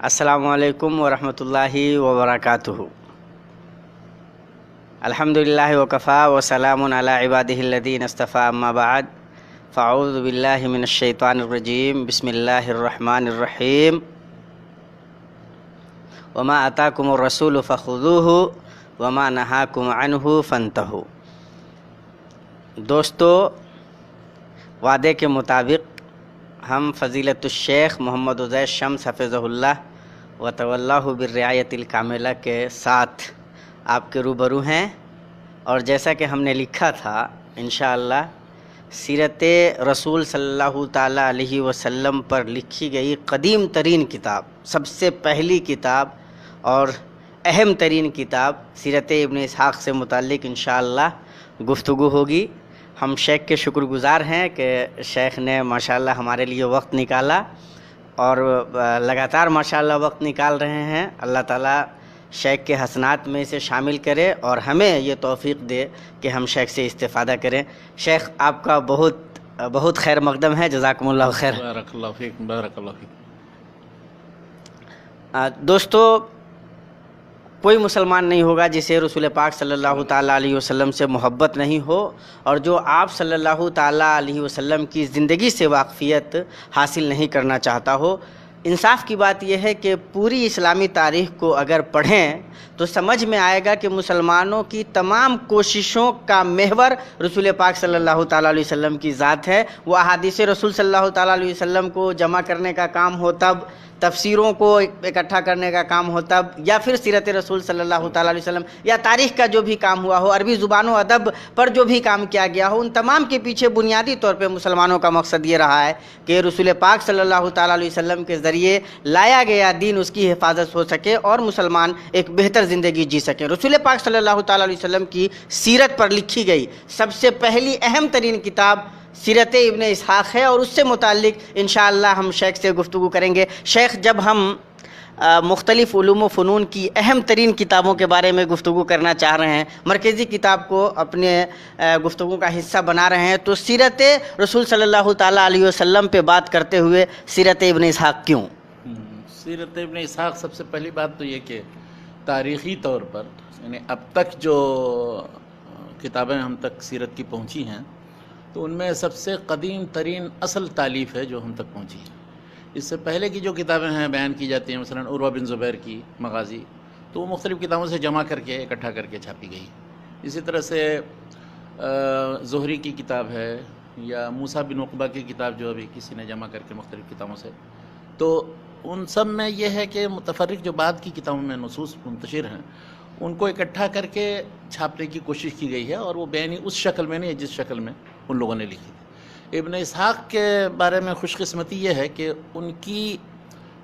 السلام علیکم ورحمۃ اللہ وبرکاتہ۔ الحمدللہ وکفا وسلام علی عبادہ الذین اصطفیٰ، اما بعد فاعوذ باللہ من الشیطان الرجیم، بسم اللہ الرحمن الرحیم۔ وما آتاکم الرسول فخذوہ وما نہاکم عنہ فانتہوا۔ دوستو، وعدے کے مطابق ہم فضیلت الشیخ محمد عزیر شمس حفظہ اللہ وتولہ بالرعایت الکاملہ کے ساتھ آپ کے روبرو ہیں، اور جیسا کہ ہم نے لکھا تھا انشاءاللہ سیرت رسول صلی اللہ تعالیٰ علیہ وسلم پر لکھی گئی قدیم ترین کتاب، سب سے پہلی کتاب اور اہم ترین کتاب سیرت ابن اسحاق سے متعلق انشاءاللہ گفتگو ہوگی۔ ہم شیخ کے شکر گزار ہیں کہ شیخ نے ماشاءاللہ ہمارے لیے وقت نکالا، اور لگاتار ماشاءاللہ وقت نکال رہے ہیں۔ اللہ تعالیٰ شیخ کے حسنات میں اسے شامل کرے اور ہمیں یہ توفیق دے کہ ہم شیخ سے استفادہ کریں۔ شیخ، آپ کا بہت بہت خیر مقدم ہے، جزاکم اللہ خیر۔ بارک اللہ فیک، بارک اللہ فیک۔ دوستو، کوئی مسلمان نہیں ہوگا جسے رسول پاک صلی اللہ تعالیٰ علیہ وسلم سے محبت نہیں ہو، اور جو آپ صلی اللہ تعالیٰ علیہ وسلم کی زندگی سے واقفیت حاصل نہیں کرنا چاہتا ہو۔ انصاف کی بات یہ ہے کہ پوری اسلامی تاریخ کو اگر پڑھیں تو سمجھ میں آئے گا کہ مسلمانوں کی تمام کوششوں کا محور رسول پاک صلی اللہ تعالیٰ علیہ وسلم کی ذات ہے۔ وہ احادیث رسول صلی اللہ تعالیٰ علیہ وسلم کو جمع کرنے کا کام ہو تب، تفسیروں کو اکٹھا کرنے کا کام ہو تب، یا پھر سیرت رسول صلی اللہ تعالیٰ علیہ وسلم یا تاریخ کا جو بھی کام ہوا ہو، عربی زبان و ادب پر جو بھی کام کیا گیا ہو، ان تمام کے پیچھے بنیادی طور پہ مسلمانوں کا مقصد یہ رہا ہے کہ رسول پاک صلی اللہ تعالیٰ علیہ وسلم کے ذریعے لایا گیا دین، اس کی حفاظت ہو سکے اور مسلمان ایک بہتر زندگی جی سکیں۔ رسول پاک صلی اللہ تعالیٰ علیہ وسلم کی سیرت پر لکھی گئی سب سے پہلی اہم ترین کتاب سیرت ابن اسحاق ہے، اور اس سے متعلق انشاءاللہ ہم شیخ سے گفتگو کریں گے۔ شیخ، جب ہم مختلف علوم و فنون کی اہم ترین کتابوں کے بارے میں گفتگو کرنا چاہ رہے ہیں، مرکزی کتاب کو اپنے گفتگو کا حصہ بنا رہے ہیں، تو سیرت رسول صلی اللہ تعالیٰ علیہ وسلم پہ بات کرتے ہوئے سیرت ابن اسحاق کیوں؟ سیرت ابن اسحاق، سب سے پہلی بات تو یہ کہ تاریخی طور پر یعنی اب تک جو کتابیں ہم تک سیرت کی پہنچی ہیں تو ان میں سب سے قدیم ترین اصل تالیف ہے جو ہم تک پہنچی ہے۔ اس سے پہلے کی جو کتابیں ہیں بیان کی جاتی ہیں، مثلا عروہ بن زبیر کی مغازی، تو وہ مختلف کتابوں سے جمع کر کے اکٹھا کر کے چھاپی گئی۔ اسی طرح سے زہری کی کتاب ہے، یا موسیٰ بن عقبہ کی کتاب جو ابھی کسی نے جمع کر کے مختلف کتابوں سے، تو ان سب میں یہ ہے کہ متفرق جو بعد کی کتابوں میں نصوص منتشر ہیں ان کو اکٹھا کر کے چھاپنے کی کوشش کی گئی ہے، اور وہ بیانی اس شکل میں نہیں ہے جس شکل میں ان لوگوں نے لکھی تھی۔ ابن اسحاق کے بارے میں خوش قسمتی یہ ہے کہ ان کی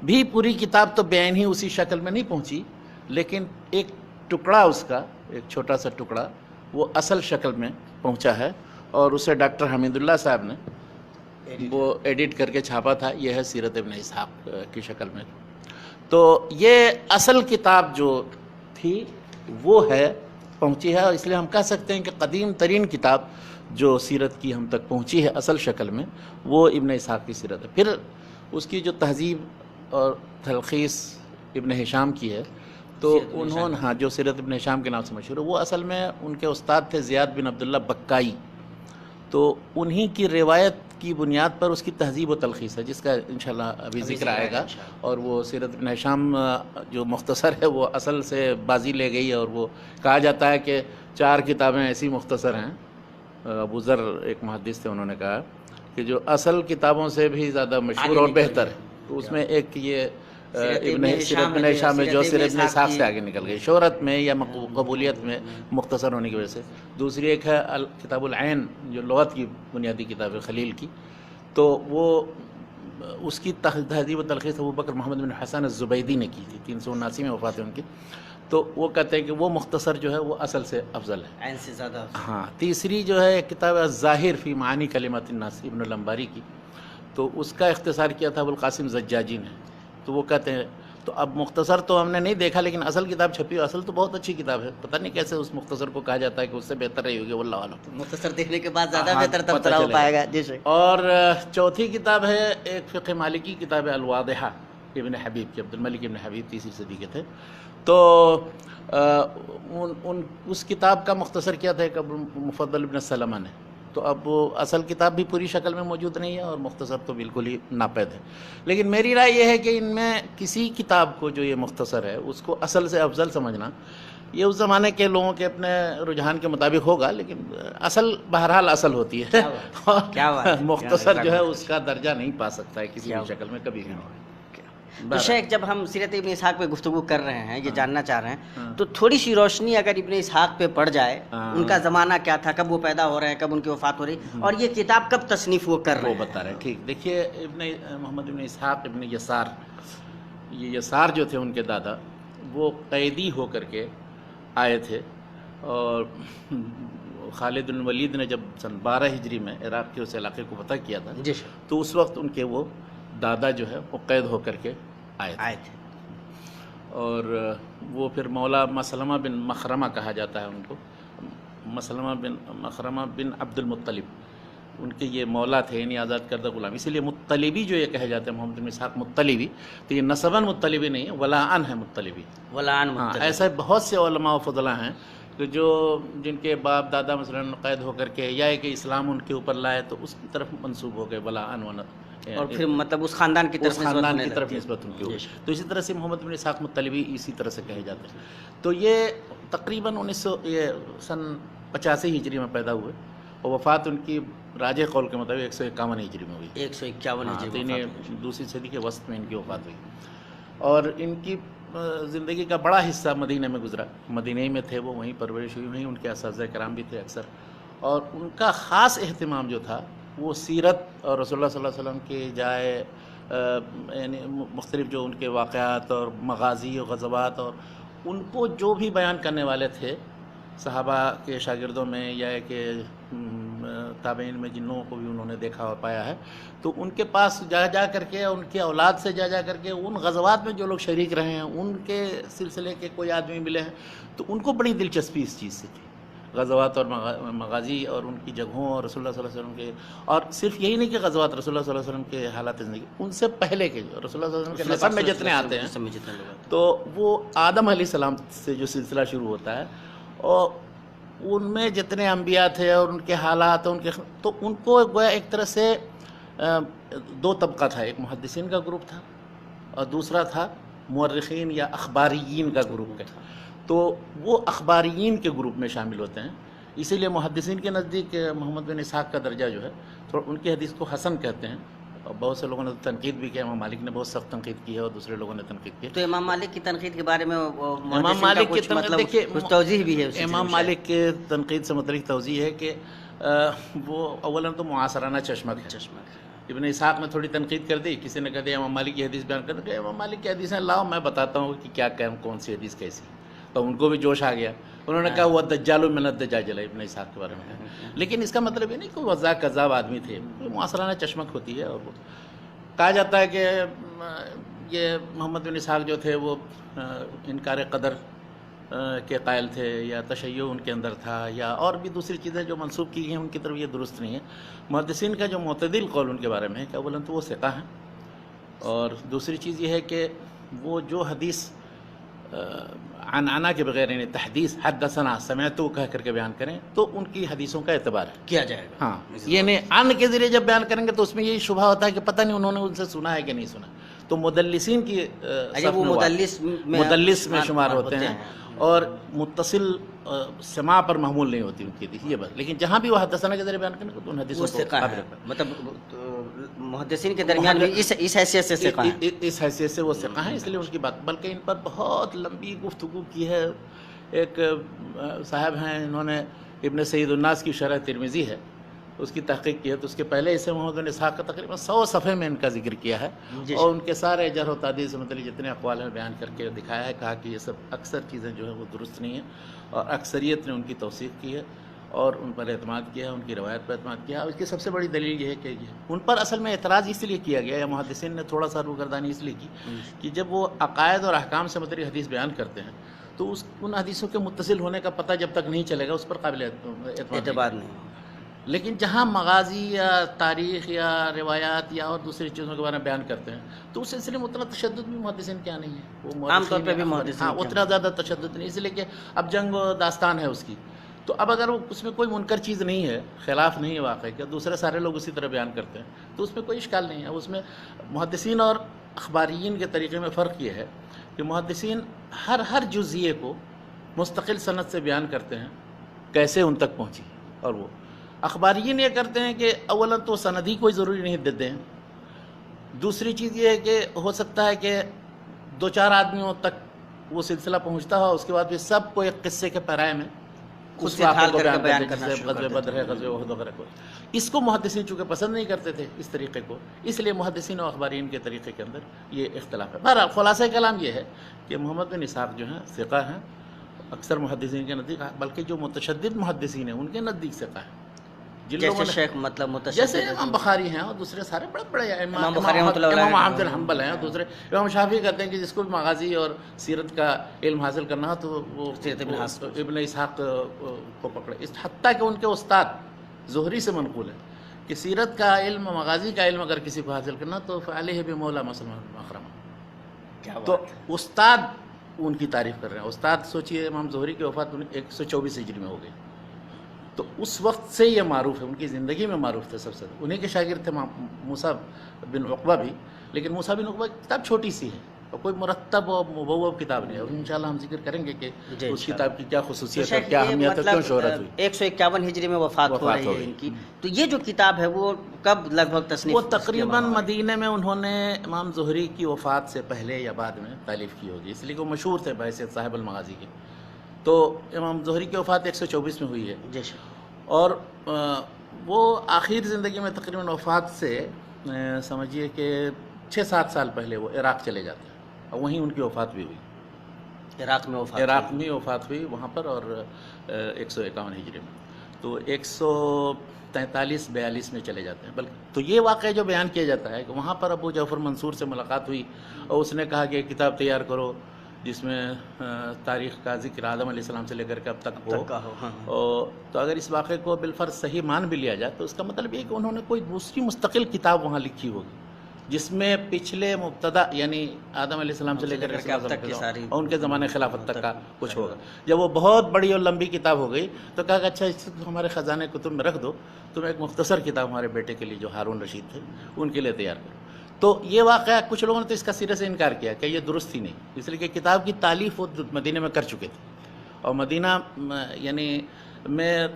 بھی پوری کتاب تو بیان ہی اسی شکل میں نہیں پہنچی، لیکن ایک ٹکڑا اس کا، ایک چھوٹا سا ٹکڑا وہ اصل شکل میں پہنچا ہے، اور اسے ڈاکٹر حمید اللہ صاحب نے وہ ایڈٹ کر کے چھاپا تھا۔ یہ ہے سیرت ابن اسحاق کی شکل میں۔ تو یہ اصل کتاب جو تھی وہ ہے پہنچی ہے، اور اس لیے ہم کہہ سکتے ہیں کہ قدیم ترین کتاب جو سیرت کی ہم تک پہنچی ہے اصل شکل میں وہ ابن اسحاق کی سیرت ہے۔ پھر اس کی جو تہذیب اور تلخیص ابن ہشام کی ہے، تو انہوں نے جو سیرت ابن ہشام کے نام سے مشہور ہے، وہ اصل میں ان کے استاد تھے زیاد بن عبداللہ بکائی، تو انہی کی روایت کی بنیاد پر اس کی تہذیب و تلخیص ہے، جس کا انشاءاللہ ابھی ذکر آئے گا۔ اور وہ سیرت ابن ہشام جو مختصر ہے وہ اصل سے بازی لے گئی، اور وہ کہا جاتا ہے کہ 4 کتابیں ایسی مختصر ہیں، ابو ذر ایک محدث تھے، انہوں نے کہا کہ جو اصل کتابوں سے بھی زیادہ مشہور اور بہتر ہے، تو اس میں ایک یہ سیرت ابن ہشام میں جو سیرت ابن اسحاق سے آگے نکل گئی شہرت میں یا قبولیت میں مختصر ہونے کی وجہ سے۔ دوسری ایک ہے کتاب العین جو لغت کی بنیادی کتاب ہے خلیل کی، تو وہ اس کی تہذیب و تلخیص ابو بکر محمد بن حسن الزبیدی نے کی تھی، 379 میں وفات ہے ان کی، تو وہ کہتے ہیں کہ وہ مختصر جو ہے وہ اصل سے افضل ہے، عین سے زیادہ افضل۔ ہاں، تیسری جو ہے کتاب الظاہر فی معانی کلمات الناس ابن الانباری کی، تو اس کا اختصار کیا تھا ابو القاسم زجاجی نے، تو وہ کہتے ہیں تو اب مختصر تو ہم نے نہیں دیکھا، لیکن اصل کتاب چھپی ہے، اصل تو بہت اچھی کتاب ہے، پتہ نہیں کیسے اس مختصر کو کہا جاتا ہے کہ اس سے بہتر رہی ہوگی، واللہ اعلم۔ مختصر دیکھنے کے بعد زیادہ بہتر تبصرہ ہو پائے گا۔ جی شیخ۔ اور چوتھی کتاب ہے ایک فقہ مالکی کتاب ہے الواضحہ، ابن حبیب کے، عبد الملک ابن حبیب تیسری صدی کے تھے. تو اس کتاب کا مختصر کیا تھا ایک ابو مفضل ابن سلمہ نے. تو اب وہ اصل کتاب بھی پوری شکل میں موجود نہیں ہے اور مختصر تو بالکل ہی ناپید ہے. لیکن میری رائے یہ ہے کہ ان میں کسی کتاب کو جو یہ مختصر ہے اس کو اصل سے افضل سمجھنا، یہ اس زمانے کے لوگوں کے اپنے رجحان کے مطابق ہوگا، لیکن اصل بہرحال اصل ہوتی ہے. کیا بات ہے. مختصر جو ہے اس کا درجہ نہیں پا سکتا ہے کسی بھی شکل میں کبھی بھی. تو شیخ، جب ہم سیرت ابن اسحاق پہ گفتگو کر رہے ہیں، یہ جاننا چاہ رہے ہیں، تو تھوڑی سی روشنی اگر ابن اسحاق پہ پڑ جائے، ان کا زمانہ کیا تھا، کب وہ پیدا ہو رہے ہیں، کب ان کی وفات ہو رہی، اور یہ کتاب کب تصنیف وہ کر رہے ہیں، وہ بتا رہے ہیں. ٹھیک، دیکھیے محمد ابن اسحاق ابن یسار، یہ یسار جو تھے ان کے دادا، وہ قیدی ہو کر کے آئے تھے. اور خالد بن ولید نے جب سن 12 ہجری میں عراق کے اس علاقے کو فتح کیا تھا، جی، تو اس وقت ان کے وہ دادا جو ہے وہ قید ہو کر کے آئے تھے. اور وہ پھر مولا مسلمہ بن مخرمہ کہا جاتا ہے ان کو، مسلمہ بن مخرمہ بن عبد المطلب، ان کے یہ مولا تھے، یعنی آزاد کردہ غلام. اسی لیے مطلبی جو یہ کہے جاتے ہیں محمد بن اسحاق مطلبی، تو یہ نسباً مطلبی نہیں ہے، ولاءً ہے مطلبی. ہاں، ایسے بہت سے علماء و فضلاء ہیں کہ جن کے باپ دادا مثلاً قید ہو کر کے یا کہ اسلام ان کے اوپر لائے تو اس کی طرف منسوب ہو گئے ولاءً، اور پھر مطلب اس خاندان کی طرف نسبت ان کی ہوئی. تو اسی طرح سے محمد بن اسحاق مطلبی اسی طرح سے کہے جاتے ہیں. تو یہ تقریباً 1985 ہجری میں پیدا ہوئے اور وفات ان کی راجح قول کے مطابق 151 ہجری میں ہوئی. 151 ہجری میں دوسری صدی کے وسط میں ان کی وفات ہوئی. اور ان کی زندگی کا بڑا حصہ مدینہ میں گزرا، مدینہ ہی میں تھے وہ، وہیں پرورش ہوئی، وہیں ان کے اساتذہ کرام بھی تھے اکثر. اور ان کا خاص اہتمام جو تھا وہ سیرت اور رسول اللہ صلی اللہ علیہ وسلم کے جائے یعنی مختلف جو ان کے واقعات اور مغازی و غزوات، اور ان کو جو بھی بیان کرنے والے تھے صحابہ کے شاگردوں میں یا کہ تابعین میں، جن لوگوں کو بھی انہوں نے دیکھا اور پایا ہے، تو ان کے پاس جا کر کے، ان کے اولاد سے جا کر کے ان غزوات میں جو لوگ شریک رہے ہیں، ان کے سلسلے کے کوئی آدمی ملے ہیں، تو ان کو بڑی دلچسپی اس چیز سے تھی، غزوات اور مغازی اور ان کی جگہوں اور رسول اللہ صلی اللہ علیہ وسلم کے. اور صرف یہی نہیں کہ غزوات، رسول اللہ صلی اللہ علیہ وسلم کے حالات زندگی، ان سے پہلے کے جو رسول اللہ صلی اللہ علیہ وسلم کے نسب میں جتنے آتے ہیں، تو وہ آدم علیہ السلام سے جو سلسلہ شروع ہوتا ہے، اور ان میں جتنے انبیاء تھے اور ان کے حالات، تو ان کو گویا ایک طرح سے 2 طبقہ تھا. ایک محدثین کا گروپ تھا اور دوسرا تھا مورخین یا اخباریین کا گروپ. تو وہ اخباریین کے گروپ میں شامل ہوتے ہیں. اسی لیے محدثین کے نزدیک محمد بن اسحاق کا درجہ جو ہے، تو ان کی حدیث کو حسن کہتے ہیں. اور بہت سے لوگوں نے تنقید بھی کیا، امام مالک نے بہت سخت تنقید کی ہے اور دوسرے لوگوں نے تنقید کی. تو امام مالک کی تنقید کے بارے میں امام مالک کی دیکھیے کچھ توضیح بھی ہے. امام مالک کے تنقید سے متعلق توضیح ہے کہ وہ اولاً تو معاصرانہ چشمک ہے. ابن اسحاق نے تھوڑی تنقید کر دی، کسی نے کہہ دیا امام مالک کی حدیث بیان کر دیں، امام مالک کی حدیثیں لاؤ میں بتاتا ہوں کہ کیا کون سی حدیث کیسی. تو ان کو بھی جوش آ گیا، انہوں نے کہا وہ دجال من الدجاجل ابن اسحاق کے بارے میں. لیکن اس کا مطلب یہ نہیں کہ وہ وضاح کذاب آدمی تھے، معاصرانہ چشمک ہوتی ہے. اور وہ کہا جاتا ہے کہ یہ محمد بن اسحاق جو تھے وہ انکار قدر کے قائل تھے، یا تشیع ان کے اندر تھا، یا اور بھی دوسری چیزیں جو منسوب کی گئی ہیں ان کی طرف، یہ درست نہیں ہے. محدثین کا جو معتدل قول ان کے بارے میں ہے کہ اولاً تو وہ ثقہ ہیں، اور دوسری چیز یہ ہے کہ وہ جو حدیث عنعنہ کے بغیر، یعنی تحدیث حدثنا سمعتو کہہ کر کے بیان کریں، تو ان کی حدیثوں کا اعتبار کیا جائے گا. ہاں، یعنی عن کے ذریعے جب بیان کریں گے تو اس میں یہی شبہ ہوتا ہے کہ پتہ نہیں انہوں نے ان سے سنا ہے کہ نہیں سنا. تو مدلسین کی وہ مدلس میں شمار ہوتے ہیں، اور متصل سماع پر محمول نہیں ہوتی ان کی حدیث، یہ بات. لیکن جہاں بھی وہ حدثنا کے ذریعے بیان کریں گے تو ان حدیثوں کو قابل رکھتا ہے. مطلب محدثین کے درمیان بھی اس حیثیت سے ثقہ ہیں، اس حیثیت سے وہ ثقہ ہیں، اس لیے اس کی بات. بلکہ ان پر بہت لمبی گفتگو کی ہے. ایک صاحب ہیں، انہوں نے ابن سید الناس کی شرح ترمذی ہے، اس کی تحقیق کی ہے. تو اس کے پہلے اسے محمد بن اسحاق کا تقریباً 100 صفحے میں ان کا ذکر کیا ہے، اور ان کے سارے جرح و تعدیل سے متعلق جتنے اقوال ہیں بیان کر کے دکھایا ہے. کہا کہ یہ سب اکثر چیزیں جو ہیں وہ درست نہیں ہیں، اور اکثریت نے ان کی توثیق کی ہے اور ان پر اعتماد کیا ہے، ان کی روایت پر اعتماد کیا ہے. اور اس کی سب سے بڑی دلیل یہ ہے کہ ان پر اصل میں اعتراض اس لیے کیا گیا، یا محدثین نے تھوڑا سا روگردانی اس لیے کی کہ جب وہ عقائد اور احکام سے متعلق حدیث بیان کرتے ہیں تو ان حدیثوں کے متصل ہونے کا پتہ جب تک نہیں چلے گا اس پر قابل اعتبار نہیں. لیکن جہاں مغازی یا تاریخ یا روایات یا اور دوسری چیزوں کے بارے میں بیان کرتے ہیں تو اس سلسلے میں اتنا تشدد بھی محدثین کیا نہیں ہے. وہ عام طور پہ بھی محدثین محدثین ہاں کے اتنا زیادہ تشدد نہیں، اس لیے کہ اب جنگ و داستان ہے اس کی، تو اب اگر اس میں کوئی منکر چیز نہیں ہے، خلاف نہیں ہے واقعی کہ دوسرے سارے لوگ اسی طرح بیان کرتے ہیں تو اس میں کوئی اشکال نہیں ہے. اس میں محدثین اور اخبارین کے طریقے میں فرق یہ ہے کہ محدثین ہر جزئیے کو مستقل سند سے بیان کرتے ہیں کیسے ان تک پہنچی، اور وہ اخبارین یہ کرتے ہیں کہ اولا تو سند ہی کوئی ضروری نہیں دیتے ہیں. دوسری چیز یہ ہے کہ ہو سکتا ہے کہ 2-4 آدمیوں تک وہ سلسلہ پہنچتا ہو، اس کے بعد پھر سب کو ایک قصے کے پیرائے میں خود اس سے واقعے ڈھال کو کر کے بیان بیان کرتے کرنا ہیں، شروع جیسے کر غزوہ دیتے بدر ہے، غزوہ احد وغیرہ کو. اس کو محدثین چونکہ پسند نہیں کرتے تھے اس طریقے کو، اس لیے محدثین و اخبارین کے طریقے کے اندر یہ اختلاف ہے. بہرحال خلاصہ کلام یہ ہے کہ محمد بن اسحاق جو ہیں ثقہ ہیں اکثر محدثین کے نزدیک، بلکہ جو متشدد محدثین ہیں ان کے نزدیک ثقہ ہیں. جن لوگوں جیسے نے شیخ مطلب متشدد جیسے امام بخاری ہیں اور دوسرے سارے بڑے بڑے امام بخاری رحمۃ اللہ علیہ امام احمد بن حنبل ہیں، اور دوسرے امام شافعی کہتے ہیں کہ جس کو بھی مغازی اور سیرت کا علم حاصل کرنا ہو تو وہ سیرت ابن اسحاق کو پکڑے. حتیٰ کہ ان کے استاد زہری سے منقول ہے کہ سیرت کا علم، مغازی کا علم اگر کسی کو حاصل کرنا تو فعلیہ بمولا مسلم مخرمہ. کیا تو بات ہے. استاد ان کی تعریف کر رہے ہیں. استاد سوچئے امام زہری کی وفات 124 ہجری میں ہو گئی، تو اس وقت سے یہ معروف ہے، ان کی زندگی میں معروف تھے سب سے. انہیں کے شاگرد تھے موسیٰ بن عقبہ بھی، لیکن موسیٰ بن عقبہ کی کتاب چھوٹی سی ہے اور کوئی مرتب اور مبوب کتاب نہیں ہے، اور انشاءاللہ ہم ذکر کریں گے کہ اس کتاب کی کیا خصوصیت ہے، کیا اہمیت ہے، کیوں شہرت ہوئی. 151 ہجری میں وفات ہو رہی ہے ان کی. تو یہ جو کتاب ہے وہ کب لگ بھگ تصنیف؟ وہ تقریباً مدینہ میں انہوں نے امام زہری کی وفات سے پہلے یا بعد میں تالیف کی ہوگی، اس لیے کہ وہ مشہور تھے بحیثیت صاحب المغازی کے. تو امام زہری کی وفات 124 میں ہوئی ہے، اور وہ آخر زندگی میں تقریباً وفات سے سمجھیے کہ 6-7 سال پہلے وہ عراق چلے جاتے ہیں، اور وہیں ان کی وفات بھی ہوئی. عراق میں وفات ہوئی وہاں پر، اور 151 ہجری میں. تو 143-42 میں چلے جاتے ہیں. بلکہ تو یہ واقعہ جو بیان کیا جاتا ہے کہ وہاں پر ابو جعفر منصور سے ملاقات ہوئی اور اس نے کہا کہ ایک کتاب تیار کرو جس میں تاریخ کا ذکر آدم علیہ السلام سے لے کر کے اب تک ہو. تو اگر اس واقعے کو بالفرض صحیح مان بھی لیا جائے تو اس کا مطلب یہ کہ انہوں نے کوئی دوسری مستقل کتاب وہاں لکھی ہوگی جس میں پچھلے مبتدا یعنی آدم علیہ السلام سے لے کر کے اب تک کی ساری اور ان کے زمانے خلافت تک کا کچھ ہوگا. جب وہ بہت بڑی اور لمبی کتاب ہو گئی تو کہا کہ اچھا اس کو ہمارے خزانے کتب میں رکھ دو، تم ایک مختصر کتاب ہمارے بیٹے کے لیے جو ہارون رشید تھے ان کے لیے تیار کرو. تو یہ واقعہ کچھ لوگوں نے تو اس کا سرے سے انکار کیا کہ یہ درست ہی نہیں، اس لیے کہ کتاب کی تالیف وہ مدینہ میں کر چکے تھے، اور مدینہ یعنی میں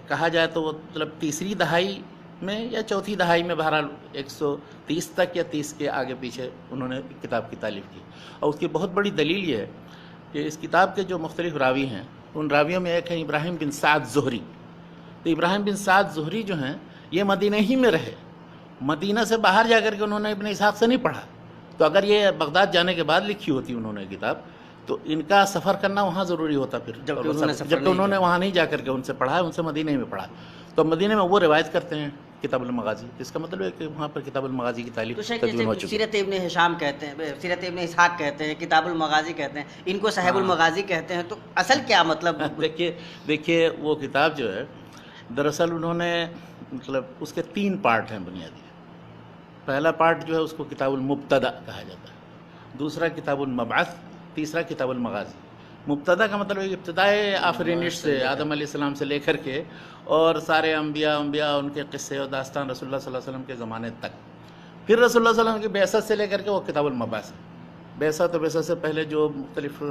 کہا جائے تو وہ مطلب 3ری دہائی میں یا 4تھی دہائی میں بہرحال 130 تک یا 30 کے آگے پیچھے انہوں نے کتاب کی تالیف کی. اور اس کی بہت بڑی دلیل یہ ہے کہ اس کتاب کے جو مختلف راوی ہیں ان راویوں میں ایک ہے ابراہیم بن سعد زہری. تو ابراہیم بن سعد زہری جو ہیں یہ مدینہ ہی میں رہے، مدینہ سے باہر جا کر کے انہوں نے ابن اسحاق سے نہیں پڑھا. تو اگر یہ بغداد جانے کے بعد لکھی ہوتی انہوں نے کتاب تو ان کا سفر کرنا وہاں ضروری ہوتا پھر، جبکہ انہوں نے وہاں نہیں جا کر کے ان سے پڑھا، ان سے مدینہ ہی میں پڑھا. تو مدینہ میں وہ روایت کرتے ہیں کتاب المغازی، اس کا مطلب ہے کہ وہاں پر کتاب المغازی کی تالیف تدوین ہو چکی ہے. سیرت ابن ہشام کہتے ہیں، سیرت ابن اسحاق کہتے ہیں، کتاب المغازی کہتے ہیں، ان کو صاحب المغازی کہتے ہیں. تو اصل کیا مطلب؟ دیکھیے وہ کتاب جو ہے دراصل انہوں نے مطلب اس کے 3 پارٹ ہیں بنیادی. پہلا پارٹ جو ہے اس کو کتاب المبتدا کہا جاتا ہے، دوسرا کتاب المبعث، تیسرا کتاب المغازی. مبتدا کا مطلب ہے ابتدائے آفرینش سے آدم علیہ السلام سے لے کر کے اور سارے انبیاء ان کے قصے اور داستان رسول اللہ صلی اللہ علیہ وسلم کے زمانے تک. پھر رسول اللہ صلی اللہ علیہ وسلم کی بعثت سے لے کر کے وہ کتاب المبعث، بعثت اور بعثت سے پہلے جو مختلف